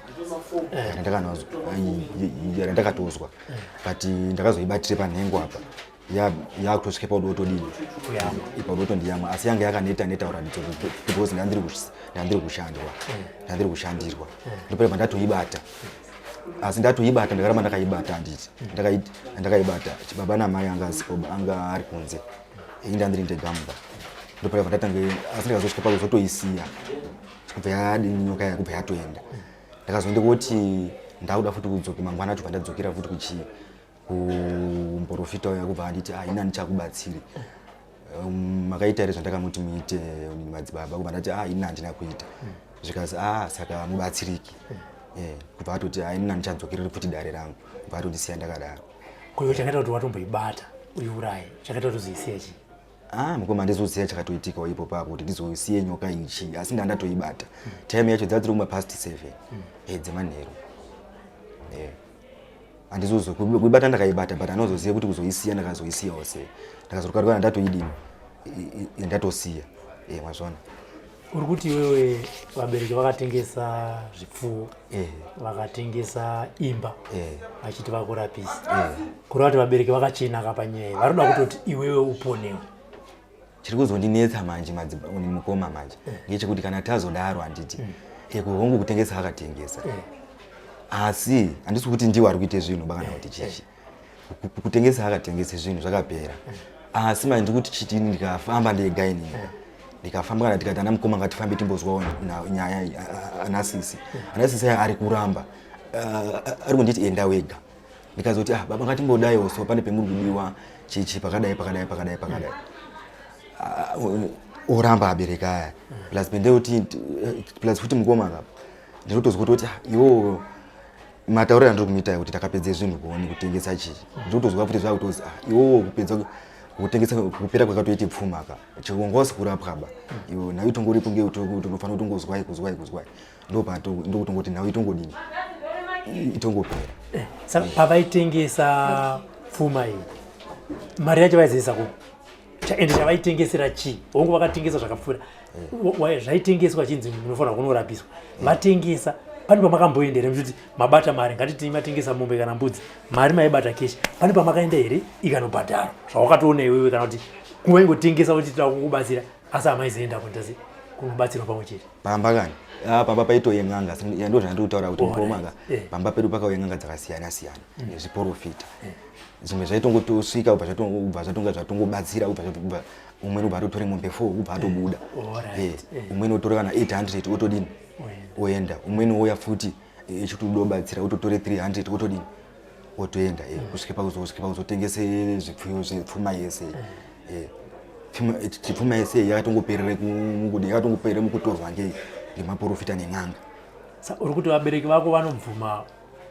randakatozwa but ndakazoibatire panhengo apa yakutosvike paudotodini paudotondiyamwa asi yanga yakaneta uratidzo because ndandiri kushandirwa ndopaipa ndatoibata asi ndatoibata ndakaramba ndakaibata handiti ndakaibata baba namai anga ari kunze ndandiri ndegamva ndopaipa ndatange asi ndakazosvika pakuzotoisiya kubva yadini nyoka yake kubva yatoenda ndakazoende kuti ndauda futi kudzoka mangwana acho pandadzokera futi kumborofita uya kubva anditi ina ndichakubatsiri makaita here zvandakamuti muite madzibaba kubva ndati ina handina kuita zvikazi saka mubatsiriki kubva atoti ina ndichadzokerere futi dare rangu kubva atondisiya ndakadaro koyo chakaita kuti watomboibata uiuraye chakaita kuti uzoisiya chii mukoma ndizoziya chakatoitikawo ipo papo kuti ndizosiye nyoka ichi asi ndandatoibata time yacho dzadziri kumapast 7 dzemanheru handizozo kuibata ndakaibata but anozoziva kuti kuzoisiya ndakazoisiyawo sei ndakazoruka ndatoidini ndatosiya mazvona uri kuti iwewe vabereki vakatengesa zvipfuwo vakatengesa imba vachiti vakurapisa kureva kuti vabereki vakachinaka panyaya varoda kutoti iwewe uponewo chiri kuzondinetsa manje mukoma manje ngechekuti kana tazodaro handiti hongu kutengesa akatengesa asi handisi kuti ndiwo ari kuite zvinhu bakana kuti chichi kutengesa akatengesa zvinhu zvakapera asi manje ndikuti chiti ndikafamba ndega inini ndikafamba kana tikati ana mukoma ngatifambe timbozwawo nyaya anasisi ari kuramba ari kunditi enda wega ndikazoti baba ngatimbodaiwo so pane pemuri kudiwa chichi pakadai oramba abereka aya plus pendeuti plus futi mukoma apa ndinotozwa kuti iwo matauriro andiri kumuita kuti takapedze zvinhu kuoni kutengesa chichi ndinotozwa futi zvakutozi iwo kupedza kutengesa kupera kwakatoite pfuma aka chikongosi kurapwa ba iwo nayo tongoripo ngeutokuti unofanira kutongozwai ndokutongoti nayo itongodini itongopera saka pavaitengesa pfuma iyi mari yacho vaizoisa kupi ende chavaitengesera chii hongu vakatengesa zvakapfuura zvaitengeswa chinzi munofanira kunorapiswa vatengesa pane pamakamboenda here kuti mabata mari ngatiti matengesa mombe kana mbudzi mari maibata keshi pane pamakaenda here ikanobhadhara zvawakatoona iwewe kana kuti kuvaingotengesa kuti tida kukubatsira asi hamaizoenda kuntasi kunobatsirwa pamwe chete pamba kani pamba paitouye n'anga ndo zvandiri kutaura kuti mukomaka pamba pedu pakauye n'anga dzakasiyana siyana nezviprofita zvimwe zvaitongotosvika ubva zvatonga zvatongobatsira ubva umweni ubva atotore mombe 4 ubva atobuda umweni otore kana 800 otodini oenda umweni ouya futi echitodobatsira ototore 300 otodini otoenda kusvika pakuzotengese zvipfuyo zvepfuma yese pfuma yese yakatongoperere mukutorwa ngemaprofita nen'anga saka uri kuti vabereki vako vanomvuma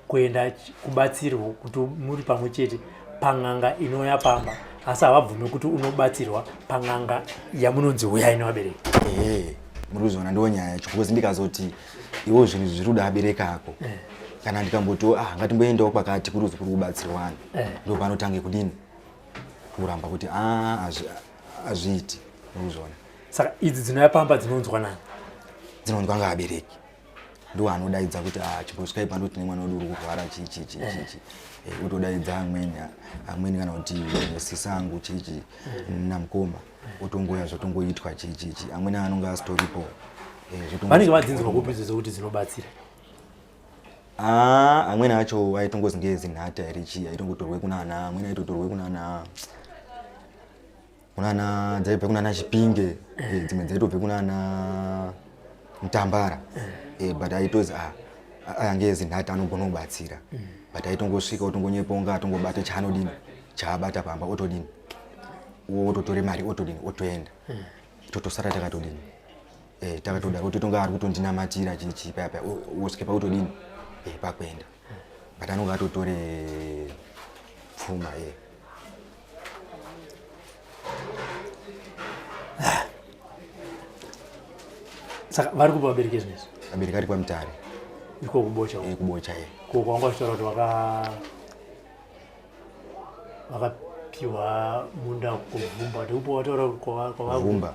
kuenda kubatsirwa kuti muri pamwe chete pan'anga inouya pamba asi havabvume kuti unobatsirwa pan'anga yamunonzi uyai nevabereki muri kuzviona ndo nyaya yacho because ndikazoti iwo zvinhu zviri kuda abereki ako kana ndikamboti ngatimboendawo pakati kuri kubatsirwana ndo panotange kudini kuramba kuti hazviiti nokuzviona saka idzi dzinouya pamba dzinonzwa nani dzinonzwa ngaabereki ndo anodaidza kuti chimbosvika ipando tine mwana wedu uri kurwara chichi otodaidza amweni kana kuti sisangu chichi namukoma otongoya zvotongoitwa chichi amweni anonge asitoripo vanenge vadzinzwa kupi zvokuti dzinobatsira amweni acho aitongozi ngezinhata here chi aitongotorwe kunana amweni aitotorwe kunana dzaibve kunana Chipinge dzimwe dzaitobve kunana Mtambara but aitozi angezinhata anogona kubatsira but aitongosvika otongonyeponga atongobata chaanodini chaabata pamba otodini ototore mari otodini otoenda totosara takatodini takatoda kuti tonga ari kutondinamatira chichipapa osvike pakutodini pakuenda but anonga atotore pfuma saka vari kupa vabereki izvinezvi abereki ari kwaMutare iko kubocha kubocha ko kwanga uchitaura kuti vakapiwa munda kuvhumba ndikupo wataura kuvhumba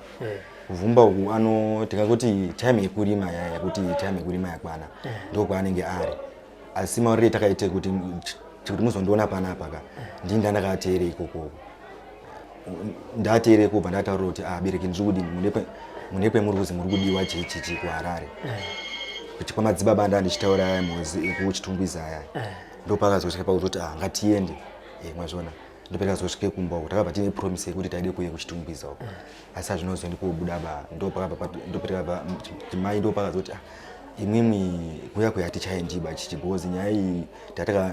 kuvhumba uku anotika kuti time yekurima yakuti time yekurima yakwana ndokwaanenge ari asi maurire takaite kuti muzondiona panapa ka ndini ndandakateere ikoko ndateere ikoko ndataurira kuti abereki ndiri kudini mune kwemuri kuzi muri kudiwa chichi kuHarare kuti kwamadzibaba ndandichitaura aya muzi ekuchitungwiza aya ndopakazosvika pakuzoti ngatiende mwazviona ndopakazosvike kumba uko takabva tine promise yekuti taide kuuye kuchitungwiza uko asi azvinozo ndikobuda ba ndopakazoti ndopakazoti imwimwi kuya tichaendiba chichi because nyaya iyi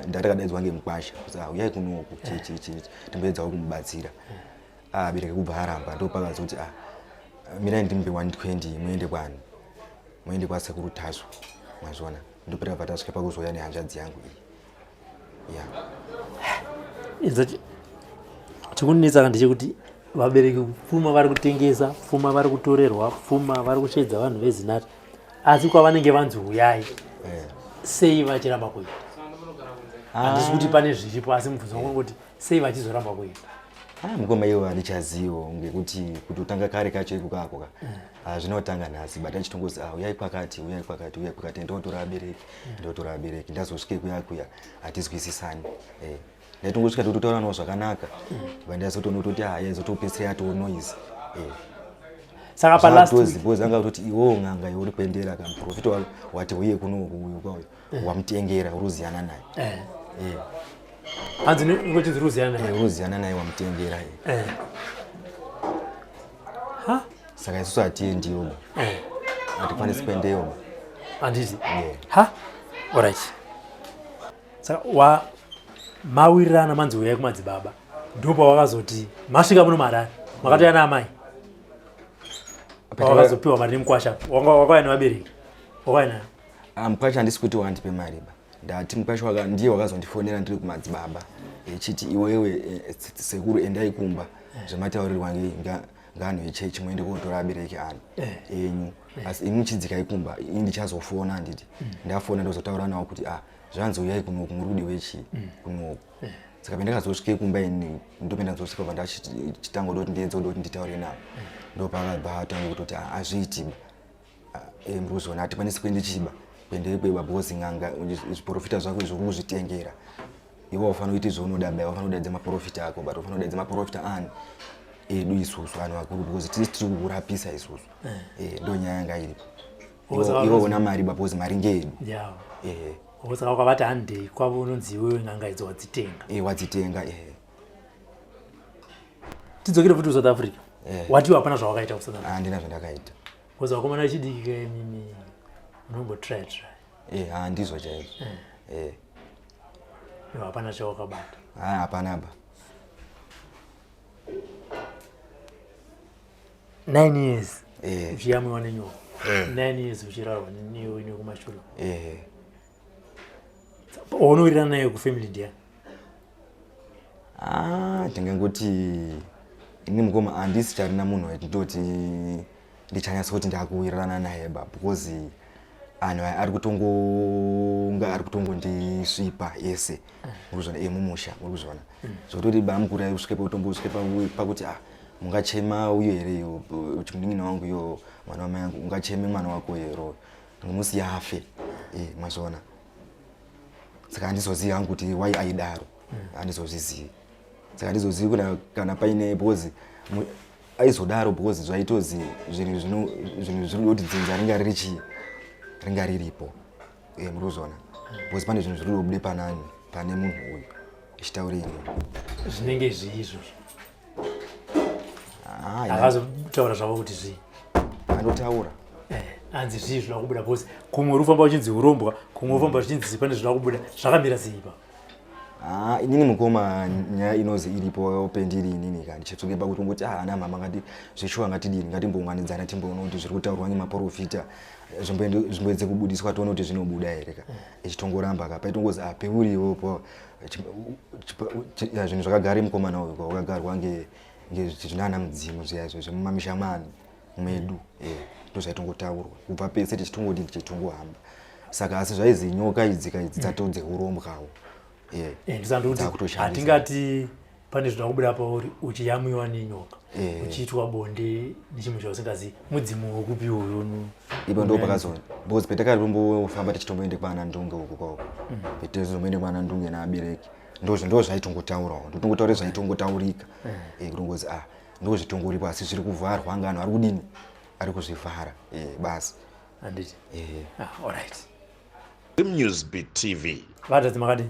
ndatakadaidzwa ngemukwasha kuti uyai kunoku timboedzawo kumubatsira abereki kubva aramba ndopakazoti mirai ndimbe 120 muende kwani muende kwasekuru Tasvo mwazviona ndopera patasvika pakuzoya nehanzvadzi yangu iyi chikundinetsa ndechekuti vabereki pfuma vari kutengesa pfuma vari kutorerwa pfuma vari kushedza vanhu vezinati asi kwavanenge vanzi uyai sei vachiramba kuita handisi kuti pane zviripo asi mubvunzo wangu kuti sei vachizoramba kuita mukoma iwo handichazivo ngekuti kuti utanga kare kacho ikukako zvinotanga nhasi but achitongozi uyai kwakati ndotora abereki ndazosvike kuya hatizwisisani ndaitongosvika tototaura nawo zvakanaka vandazotonototi yaizotopedzisira yatonoizi saka palast because anga kuti iwo ng'anga uri kuendera kamuprofita wati uye kuno kwauyo wamutengera uruziyana naye hanzi ngochidzi uruziyana naye wamutengera saka isusu hatiendi hatikwanisi kuendeyo handiti alright saka mawirirana manzi uyai kumadzibaba ndopa wakazoti masvika muno marari makatoya naamai wakazopiwa mari nemukwasha wakauya nevabereki wakauya nayo mukwasha handisi kuti wandipe mari ndati mukwasha ndiye wakazondifonera ndiri kumadzibaba echiti iwewe sekuru endai kumba zvemataurirwa ngano yechechi muende kotora abereki anu enyu asi imi chidzika ikumba ini ndichazofona nditi ndafona ndozotaura nawo kuti zvanzi uyai kunoku muri kudiwechi kunoku saka pendakazosvike kumba ini ndopenda ndizosvika pandachitanga doti ndienze doti nditaure navo ndopakabva kutoti azviiti muri kuzona hatikwanisi kuende chiba kuendekweba because ng'anga zviprofita zvako izvo kuri kuzvitengera iwe wafanira kuita zvaunoda bai wafanira kudaidza maprofita ako but wafanira kudaidza maprofita ani edu isusu anhu akuru because tiri kukurapisa isusu ndonyaya yanga iripo iwe una mari because mari ngeyedu saka wakavati handei kwavo unonzi iwewe ng'anga idzo wadzitenga tidzokere futi kuSouth Africa watiwo hapana zvawakaita kuSouth Africa handina zvandakaita because vakomana vechidiki mimi unombotry handizvo chaizvo hapana chawakabata hapana ba 9 years uchiyamwiwa nenyoka 9 years uchirarwa nekumashure waunowirirana naye kufamily ndiani ndingangoti ini mukoma handisi charina munhu wetindoti ndichanyasa kuti ndakuwirirana naye ba because anhu ari kutongonga ari kutongondisvipa yese urikuzvona emumusha urikuzvona zvototi bamukura usvike pautombosvike pakuti mungachema uyo here chimunin'ina wangu iyo mwana wamai yangu ungacheme mwana wako hero ngomusi yafe mwazvona saka handizozivi hangu kuti why aidaro handizozvizivi saka handizozivi kuti kana paine because aizodaro because zvaitozi zvinhu zviri kuti dzinza ringa riripo muri kuzvona because pane zvinhu zviri kubude pane munhu uyu ichitaureni zvinenge zviizvo akazotaura zvavo kuti zvii anotaura hanzi zvii zvinoda kubuda because kumwe uri kufamba uchinzi urombwa kumwe ufamba uchinzi pane zvinoda kubuda zvakamira sei ipa inini mukoma nyaya inozi iripo pendiri inini kandi chitsuke pakuti ngoti ana mama ngati zvishuwa ngatidini ngatimbounganidzana timboona kuti zviri kutaurwa nemaprofita zvimboedze kubudiswa toona kuti zvinobuda here ka ichitongoramba ka paitongozi peuriwo po zvinhu zvakagare mukomana uyu kwakagarwa ngezvinana mudzimu zviyaizvo zvemumamisha mani mwedu ndozvaitongotaurwa kubva pese tichitongoti tichitongohamba saka asi zvaizi nyoka idzi dzatodze urombwawo hatingati pane zvinoda kubuda pauri uchiyamwiwa nenyoka uchiitwa bonde nechimusha usingazivi mudzimu wokupi uyu ipo ndo pakazona because petakaitombofamba tichitomboende kwana ndunge uku kwako petezomboende kwana ndunge naabereki ndo zvaitongotaurawo ndotongotaure zvaitongotaurika kutongozi ndo zvitongoripo asi zviri kuvharwa anga anhu ari kudini ari kuzvivhara basi handiti alright Zimnewsbeat TV. vatadzi makadi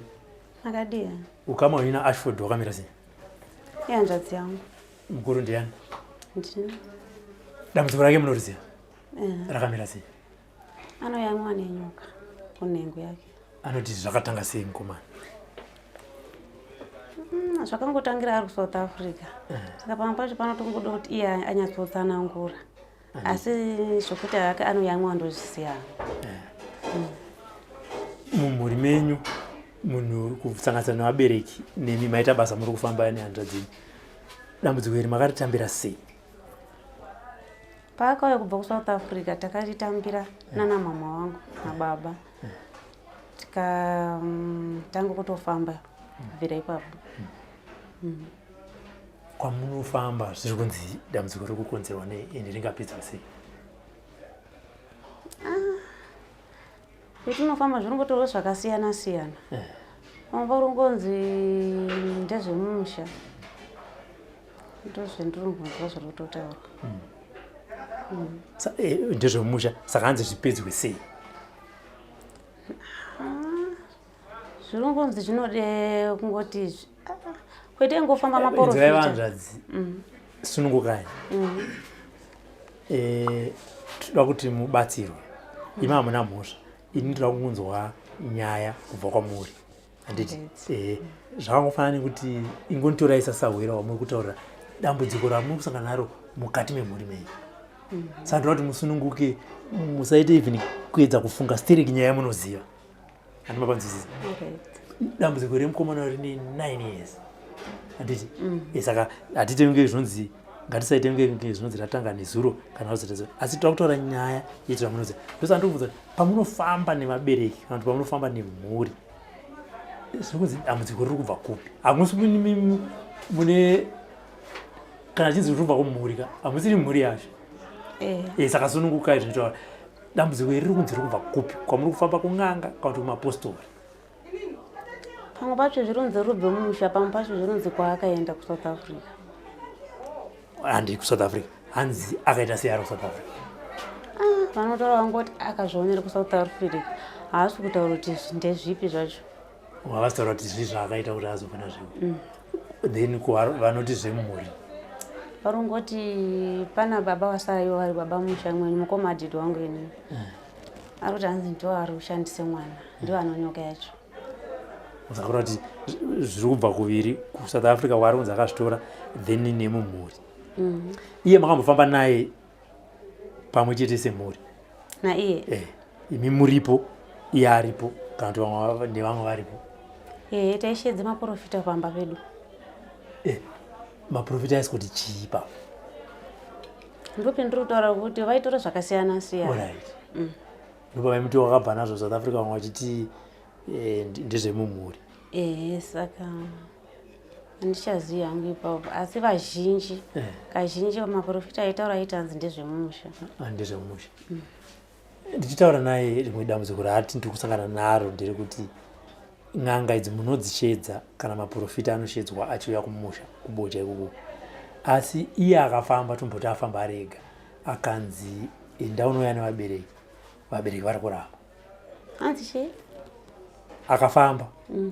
Akadia. ukama uina Ashford wakamira sei Yanzvadzi yangu. mukuru ndiani Ndini. dambudziko rake munoriziva rakamira sei Anoyamwa nenyoka kunhengo yake. anoti zvakatanga sei mukomana Zvakangotangira ari kuSouth Africa. Saka pamwe pacho panotongoda kuti iye anyatsotsanangura. Asi zvokuti anoyamwa ndozvisiya. mumhuri menyu munhu kusanganisira nevabereki nemi maita basa muri kufamba nehanzvadzini dambudziko iri makaritambira sei Paakauya kubva kuSouth Africa takaritambira nana mama wangu nababa. Tikatanga kutofamba kubvira ipapo. kwamunofamba zviri kunzi dambudziko riri kukonzerwa nei ende ringapedzwa sei Petinofamba zvirongotorwa zvakasiyana siyana. Pamwe parongonzi ndezvemumusha. Ndozvendirongonzwa zviri kutotaurwa. ndezvemumusha saka hanzi zvipedzwe sei Zvirongonzi zvinode kungoti kwete ngofamba maprofita. vanzvadzi sunungukai toda kuti mubatsirwe imi hamuna mhosva ini ndoda kungunzwa nyaya kubva kwamuri handiti zvakangofanana nekuti ingonitora isasahwira wamuri kutaurira dambudziko ramuri kusangana naro mukati memhuri menyu saka ndoda kuti musununguke musaite even kuedza kufunga stereki nyaya yamunoziva handimapanzwisisa dambudziko remukomana rine 9 years handiti saka hatitenge zvinonzi ngatisaitenge zvinonzi ratanga nezuro kana kuzotazuro asi toda kutaura nyaya yeiti ramunoziva ndosa ndokubvunza kuti pamunofamba nevabereki kana kuti pamunofamba nemhuri zviri kunzi dambudziko riri kubva kupi hamusi mune kana chinzi riri kubva kumhuri ka hamusiri mhuri yacho saka sunungukai zvinotaura dambudziko iri riri kunzi riri kubva kupi kwamuri kufamba kun'anga kana kuti kumapostori Pamwe pacho zvironzi rubve mumusha, pamwe pacho zvironzi kwaakaenda kuSouth Africa. handi kuSouth Africa hanzi akaita sei ari kuSouth Africa Vanotaura vangoti akazvionera kuSouth Africa. Haasi kutaura kuti ndezvipi zvacho. havasitaura kuti zvii zvaakaita kuti azofana zvivo then vanoti zvemumhuri Varongoti pana baba wasarayo vari baba musha mwenyu mukomadhidhi wangu inini. Ari kuti hanzi ndo ari kushandise mwana. Ndiwo anonyoka yacho. musakura kuti zviri kubva kuviri kuSouth Africa wari kunzi akazvitora then nemumhuri iye makambofamba naye pamwe chete semhuri Naiye. imi muripo iye aripo kana kuti nevamwe varipo Taishedze maprofita pamba pedu. maprofita aisi kuti chii ipapo Ndope ndiri kutaura kuti vaitora zvakasiyana siyana. alright ndopa vaimuti wakabva nazvo South Africa vamwe vachiti ndezvemumhuri Saka handichazivi hangu ipapo asi vazhinji kazhinji maprofita aitaura aiti hanzi ndezvemumusha. ndezvemumusha ndichitaura naye rimwe dambudziko raati ndiri kusangana naro nderekuti n'anga idzi munodzichedza kana maprofita anoshedzwa achiuya kumusha kubocha ikoko asi iye akafamba tomboti afamba ari ega akanzi enda unouya nevabereki vabereki vari kuramba Hanzi chii? akafamba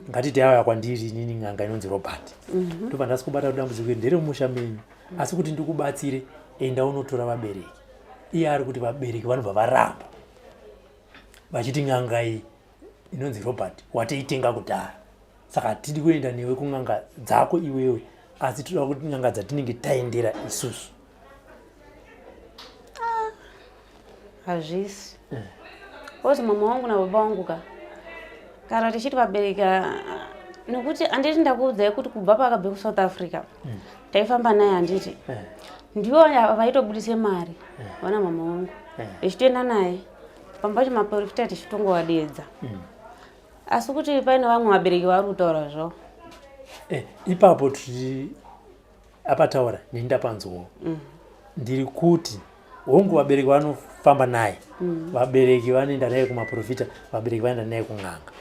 ngatiti auya kwandiri inini n'anga inonzi Robert ndobva ndasi kubata dambudziko iri nderemusha menyu asi kuti ndikubatsire enda unotora vabereki iye ari kuti vabereki vanobva varamba vachiti n'anga iyi inonzi Robert wateitenga kudhara saka tiri kuenda newe kun'anga dzako iwewe asi toda kuti n'anga dzatinenge taendera isusu. Hazvisi ozi mama wangu nababa wangu kana tichiti vabereka nokuti handiti ndakuudzai kuti kubva pakabve kuSouth Africa taifamba naye handiti ndivo vaitobudise mari vana mama wangu ichitoenda naye pamba pacho maprofita tichitongovadeedza asi kuti paine vamwe vabereki vari kutaura zvavo ipapo tiri apataura nendapanzwawo ndiri kuti hongu vabereki vanofamba naye vabereki vanoenda naye kumaprofita vabereki vanoenda naye kun'anga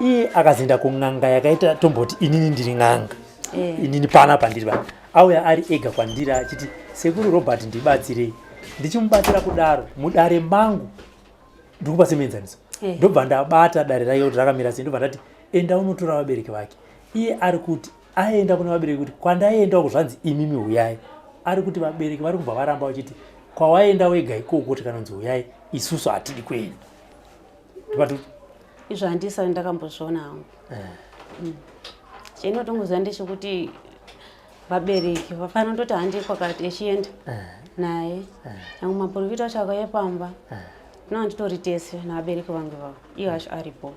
iye akazoenda kun'anga yakaita tomboti inini ndiri n'anga inini pana pandiri pano auya ari ega kwandiri achiti sekuru Robert ndibatsirei ndichimubatsira kudaro mudare mangu ndikupa semenzaniso ndobva ndabata dare rake kuti rakamira sei ndobva ndati enda unotora vabereki vake iye ari kuti aenda kuna vabereki kuti kwandaenda kuzvanzi imimi huyai ari kuti vabereki vari kubva varamba vachiti kwawaenda wega ikoko kuti kanonzi huyai isusu hatidi kuenda ndipati izvo handisati ndakambozviona hangu chinotongoziva ndechekuti vabereki vafanira kutoti handi kwakati echienda naye nyangwe maprofita acho akaepamba no handitori tese navabereki vangu vavo iyo acho aripo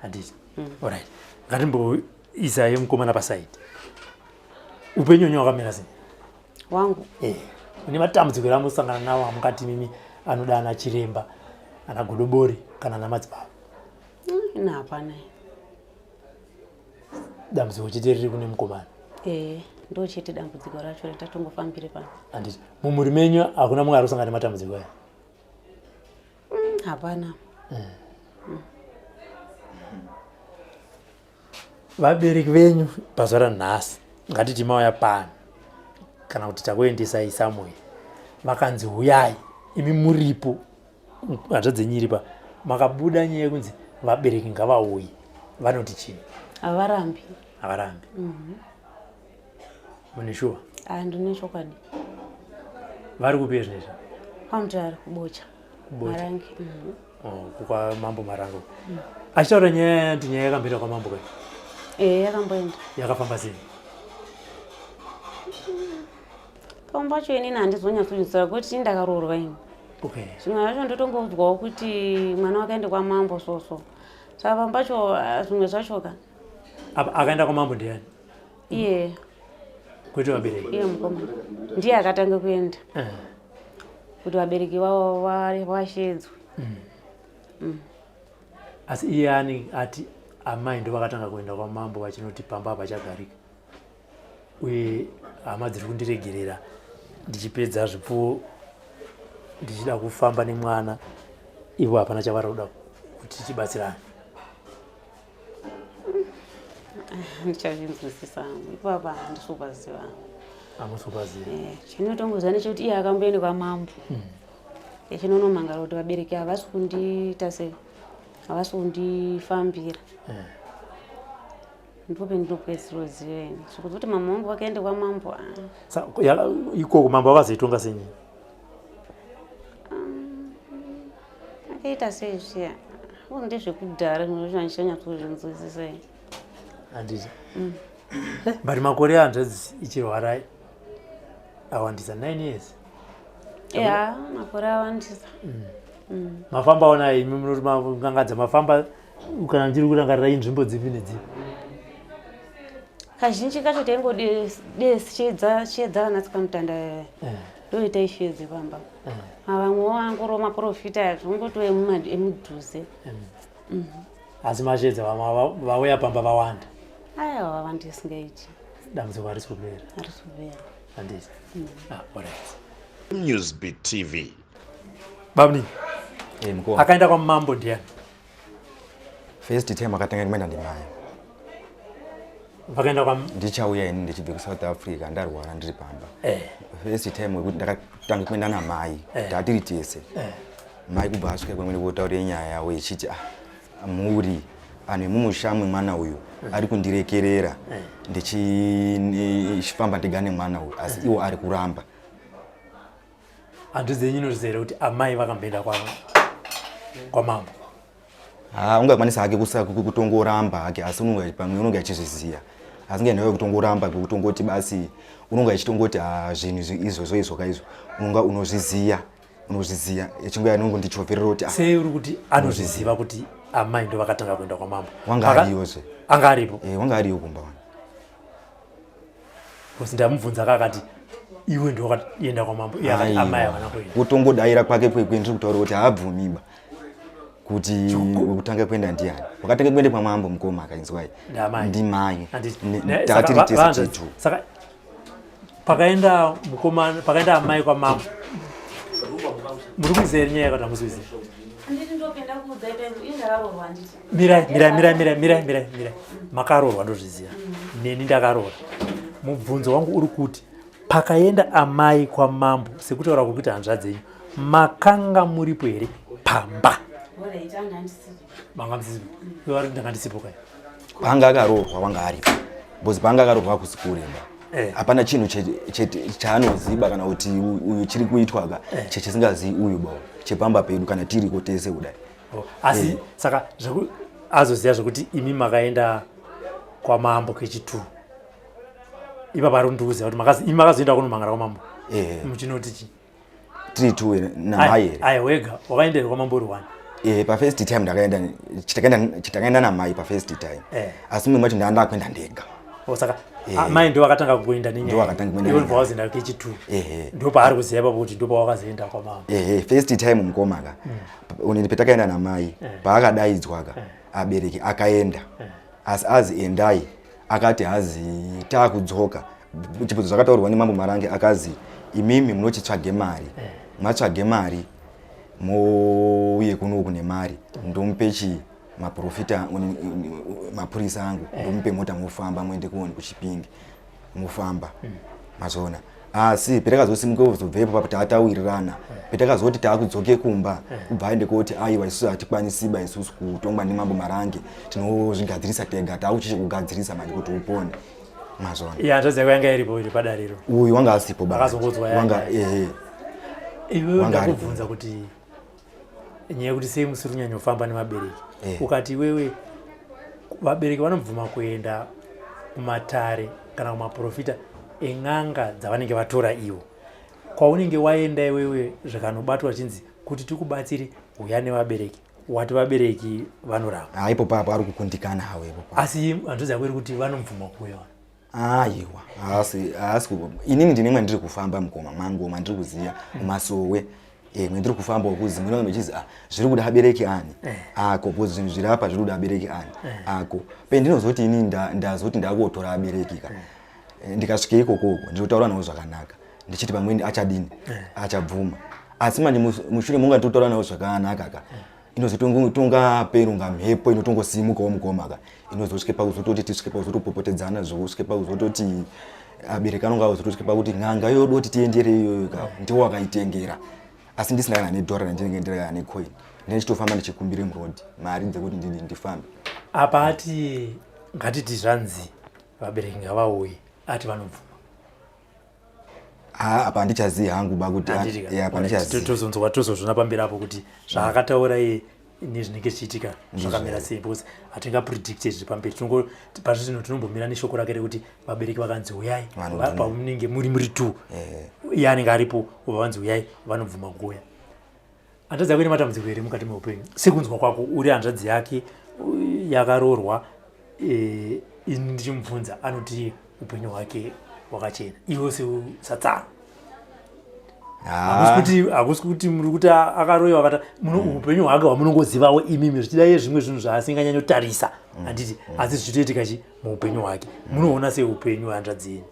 handiti alright ngatimboisaye mukomana pasaidi upenyu wenyu wakamira sei wangu une matambudziko eramusangana nawo amukati mimi anoda ana chiremba ana godobori kana ana madzibaba ina hapana dambudziko chete riri kune mukomana ndo chete dambudziko racho retatongofambire pano handiti mumhuri menyu hakuna mumwe ari kusangana nematambudziko aya hapana vabereki venyu pazuva ranhasi ngatiti mauya pano kana kuti takuendesai Samuel vakanzi huyai imi muripo hanzvadzenyiripa makabuda nyaya yekunzi vabereki ngavauye vanoti chini havarambi mune shuwa ndine chokwadi vari kupi zvinezvi pamuti ari kubocha marangi kukwa mambo marango achitaura nyaya yanti nyaya yakamboenda kwamambo kai yakamboenda yakafamba sei pamba pacho inini handizonyatsozivisira kuti ndakaroorwa ini zvimwe zvacho ndotongoudzwawo kuti mwana wakaenda kwamambo soso saka pamba pacho zvimwe zvachoka akaenda kwamambo ndiani iye kuti vabereki iye mukomana ndiye akatanga kuenda kuti vabereki vavo vashedzwe asi iye ani ati amai ndo vakatanga kuenda kwamambo vachinoti pamba pachagarika uye hama dziri kundiregerera ndichipedza zvipfuwo ndichida kufamba nemwana ivo hapana chavari kuda kuti tichibatsirana ndichazvinzwisisa ipapa handisupaziva hamusupaziva chinotongoziva nechekuti iye akamboenda kwamambo chinonomangara kuti vabereki havasi kundiita sei havasi kundifambira ndipo pendinopedzisira ini sokuti kuti mama wangu vakaenda kwamambo ikoko mambo vakazoitonga senyi akaita sei zviya uzi ndezvekudhara zvinonyatsozinzwisisa handiti but makore hanzvadzi ichirwara awandisa 9 years makore awandisa mafamba ona imi munoti mangangadza mafamba kana ndiri kurangarira inzvimbo dzipi nedzipi kazhinji kacho taingodesichedza kana tsikamutanda ndoita ishedze pamba vamwewo angoro maprofita zvongotove emudhuze asi mashedza vauya pamba vawanda aya vavandisingaiti dambudziko harisi kupera handiti alright Newsbeat TV babni mukoma akaenda kwamambo ndiani first time akatanga kuenda ndimai vakaenda ndichauya ini ndichibve kuSouth Africa ndarwara ndiri pamba first time wekuti ndakatanga kuenda namai tatiri tese mai kubva asvika kwemwene votaura nyaya yawo ichiti muri ane mumushamwe mwana uyu ari kundirekerera ndichifamba ndigane mwana uyu asi iwo ari kuramba handudzenyu inotizere kuti amai vakamboenda kwamambo ungakwanisa hake kutongoramba hake asi unonga achizviziya asi ngendayo kutongoramba kutongoti basi unonga achitongoti zvinhu izvo kaizvo unonga unozviziya echingoya nongo ndichoverera kuti sei uri kuti anozviziva kuti amai ndo vakatanga kuenda kwamambo wanga ariyozve anga aripo wanga ariyo kumba wana kosi ndamubvunza kakati iwe ndo wakaenda kwamambo amai havana kuenda kutongodaira kwake kwendiri kutaura kuti haabvumiba kuti kutanga kuenda ndiani wakatanga kuenda kwamambo mukoma akainzwai ndimai tatiri tese titu saka pakaenda amai kwamambo muri kuziva nyaya yakati hamuziviziva mirai makarorwa ndozviziva neni ndakaroora mubvunzo wangu uri kuti pakaenda amai kwamambo sekutaura kuti hanzvadzi yenyu makanga muripo here pamba manga musipo ndanga ndisipo kai panga akaroorwa wanga aripo bcause panga akaroorwa kusi kuremba hapana chinhu chaanoziba kana kuti uyu chiri kuitwaga chechisingazivi uyu bavo chepamba pedu kana tiriko tese kudai asi saka azoziva zvekuti imi makaenda kwamambo kechituru ipapa ari ndikuziva kuti imi makazoenda kunomhangara kwamambo muchinoti chi tiri tu namai here aya wega wakaendera kwamambo uri wani pafirst time chitakaenda namai pafirst time asi mumwe macho ndandakwenda ndega saka mai ndo vakatanga kuenda nenyaiwe wazoenda kechituru ndo paari kuziva ipapo kuti ndo pawakazoenda kwamambo first time mukomaka petakaenda namai paakadaidzwaka abereki akaenda asi azi endai akati hazi taakudzoka chibvudzo zvakataurirwa nemambo Marange akazi imimi munochitsvage mari matsvage mari mouye kunoku nemari ndomupe maprofita mapurisa angu ndomupe mota mufamba muende kuoni kuchipingi mufamba mazona asi petakazosimuka kuzobvepo papo taatawirirana petakazoti taakudzoke kumba kubva aende koti aiwa isusu hatikwanisiba isusu kutongwa nemambo Marange tinozvigadzirisa tega taakuchichikugadzirisa manje kuti upone mazona hanzvadzi yanga iripo iri padariro uyu wanga asipo akazongodzwa iwewe ndakubvunza kuti nyaya yekuti sei musiri kunyanya kufamba nemabereki ukati iwewe vabereki vanobvuma kuenda kumatare kana kumaprofita en'anga dzavanenge vatora iwo kwaunenge waenda iwewe zvikanobatwa chinzi kuti tikubatsire uya nevabereki wati vabereki vanoramba ipo papo ari kukundikana hawo ipo asi hanzvadzi yako iri kuti vanomvuma kuuya aiwa asi inini ndine mwandiri kufamba mukoma mwangu mandiri kuziya mumasowe mwendiri kufamba ukuzi munenge mechizi zviri kuda abereki ani ako bcause zvinhu zviri apa zviri kuda abereki ani ako pendinozoti ini ndazoti ndakuotora abereki ka ndikasvike ikokoko ndinotaura nawo zvakanaka ndichiti pamweni achadini achabvuma asi manje mushure munga ndinotaura nawo zvakanaka ka inozotonga perunga mhepo inotongosimukawo mukoma ka inozosvike pakuzototi tisvike pakuzotopopotedzana zvosvike pakuzototi abereki anonga azotosvike pakuti n'anga yodoti tiendere iyoyo ka ndiwo wakaitengera asi ndisina kana nedhora randinenge ndirikana necoin ndichitofamba ndichikumbire murodi mari dzekuti ndifambe apa ati ngatiti zvanzi vabereki ngavauye ati vanobvuma apa handichazivi hangu bakuti apa ndichazivi tozonzwa tozozvona pamberi apo kuti zvaakataura iye nezvinenge zvichiitika zvakamira sei because hatingapredicte zviri pamberi pazvino tinombomira neshoko rake rekuti vabereki vakanzi uyai pamunenge muri two iye anenge aripo vanzi uyai vanobvuma kuuya hanzvadzi yako ine matambudziko here mukati meupenyu sekunzwa kwako uri hanzvadzi yake yakaroorwa ndichimubvunza anoti upenyu hwake hwakachena iwe seusatsaro hakusi kuti muri kuti akaroiwa kata upenyu hwake hwamunongozivawo imimi zvichida iye zvimwe zvinhu zvaasinganyanyotarisa handiti asi zvichitoitika chi muupenyu hwake munoona sei upenyu hwehanzvadzi yenyu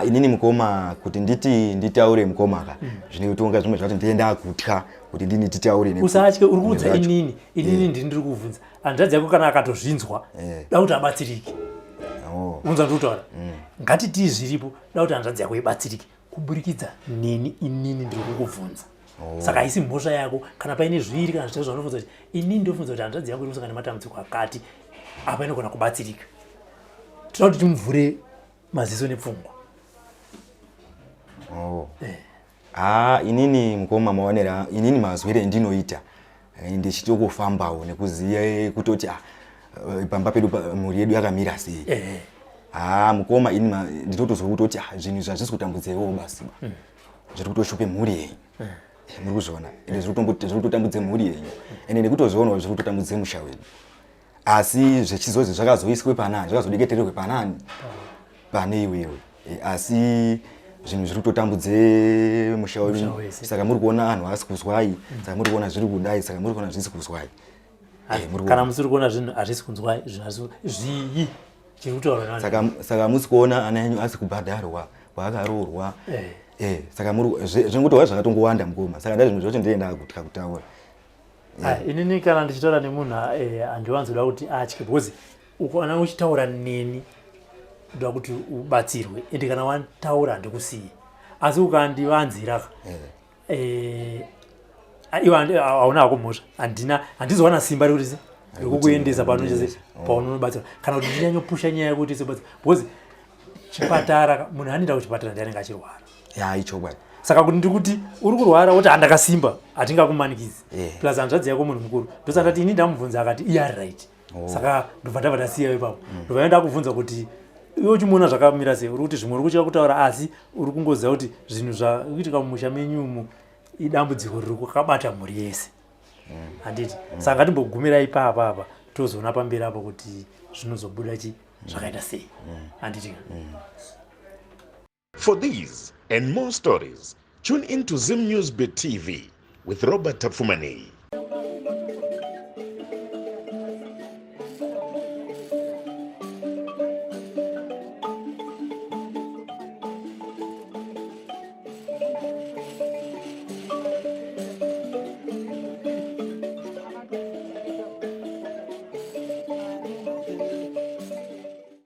inini mukoma kuti nditaure mukomaka zvinoitonga zvimwe zvati ndienda kutya kuti ndini titaure usatye uri kuudza inini ndiri kuvhunza hanzvadzi yako kana akatozvinzwa da kuti abatsirike unza ndikutaura ngatiti zviripo da kuti hanzvadzi yako ibatsirike kuburikidza neni inini ndiri kukubvunza saka haisi mhosva yako kana paine zviri kana zvitatu zvanofunza kuti inini ndofunza kuti hanzvadzi yako iri kusangana nematambudziko akati apa inogona kubatsirika toda kuti timuvhure maziso nepfungwa inini mukoma maonera inini mazwire ndinoita ndichitokufambawo nekuziya kutoti pamba pedu mhuri yedu yakamira sei. Mukoma ini nditotozwa kutoti zvinhu zvazvisi kutambudzewo basi. Zviri kutoshupe mhuri yenyu. Muri kuzviona ende zviri kutotambudze mhuri yenyu ende nekutozvionawo zviri kutotambudze musha wenyu. Asi zvechizozi zvakazoiswe panani zvakazodeketererwe panani pane iwewe. Asi zvinhu zviri kutotambudze musha wenyu. Saka muri kuona anhu asi kuzwai, saka muri kuona zviri kudai, saka muri kuona zvisi kuzwai. Kana musiri kuona zvinhu hazvisi kunzwai, zvinhu zvii chiri kutaura nani. Saka musi kuona ana enyu asi kubhadharwa kwaakaroorwa. Saka zvingotova zvakatongowanda mukoma. Saka ndazvinhu zvocho ndinoenda kutaura. Inini kana ndichitaura nemunhu handiwanzoda kuti atye because ukaona uchitaura neni ndoda kuti ubatsirwe ende kana wataura handikusiyi. Asi ukandivanzira iwe hauna hako mhosva, handizowana simba rekuti rekukuendesa paunobatsirwa kana kuti ndinyanyopusha nyaya yekuti sebatsirwa because chipatara munhu anoenda kuchipatara ndianenge achirwara. Ichokwadi. Saka kuti ndikuti uri kurwara woti handakasimba hatingakumanikidzi plus hanzvadzi yako munhu mukuru ndosaka ndati ini ndamubvunza akati iye ari right. Saka ndobva ndabva ndasiya ipapo ndobva ndakubvunza kuti iwe uchimuona zvakamira sei, uri kuti zvimwe uri kuchira kutaura asi uri kungoziva kuti zvinhu zvakuitika mumusha menyumo idambudziko riri kukabata mhuri yese. Handiti saka ngatimbogumirai apa tozoona pamberi apo kuti zvinozobuda zvakaita sei. Handiti. For these and more stories, tune into Zim News Bit TV with Robert Tafumani.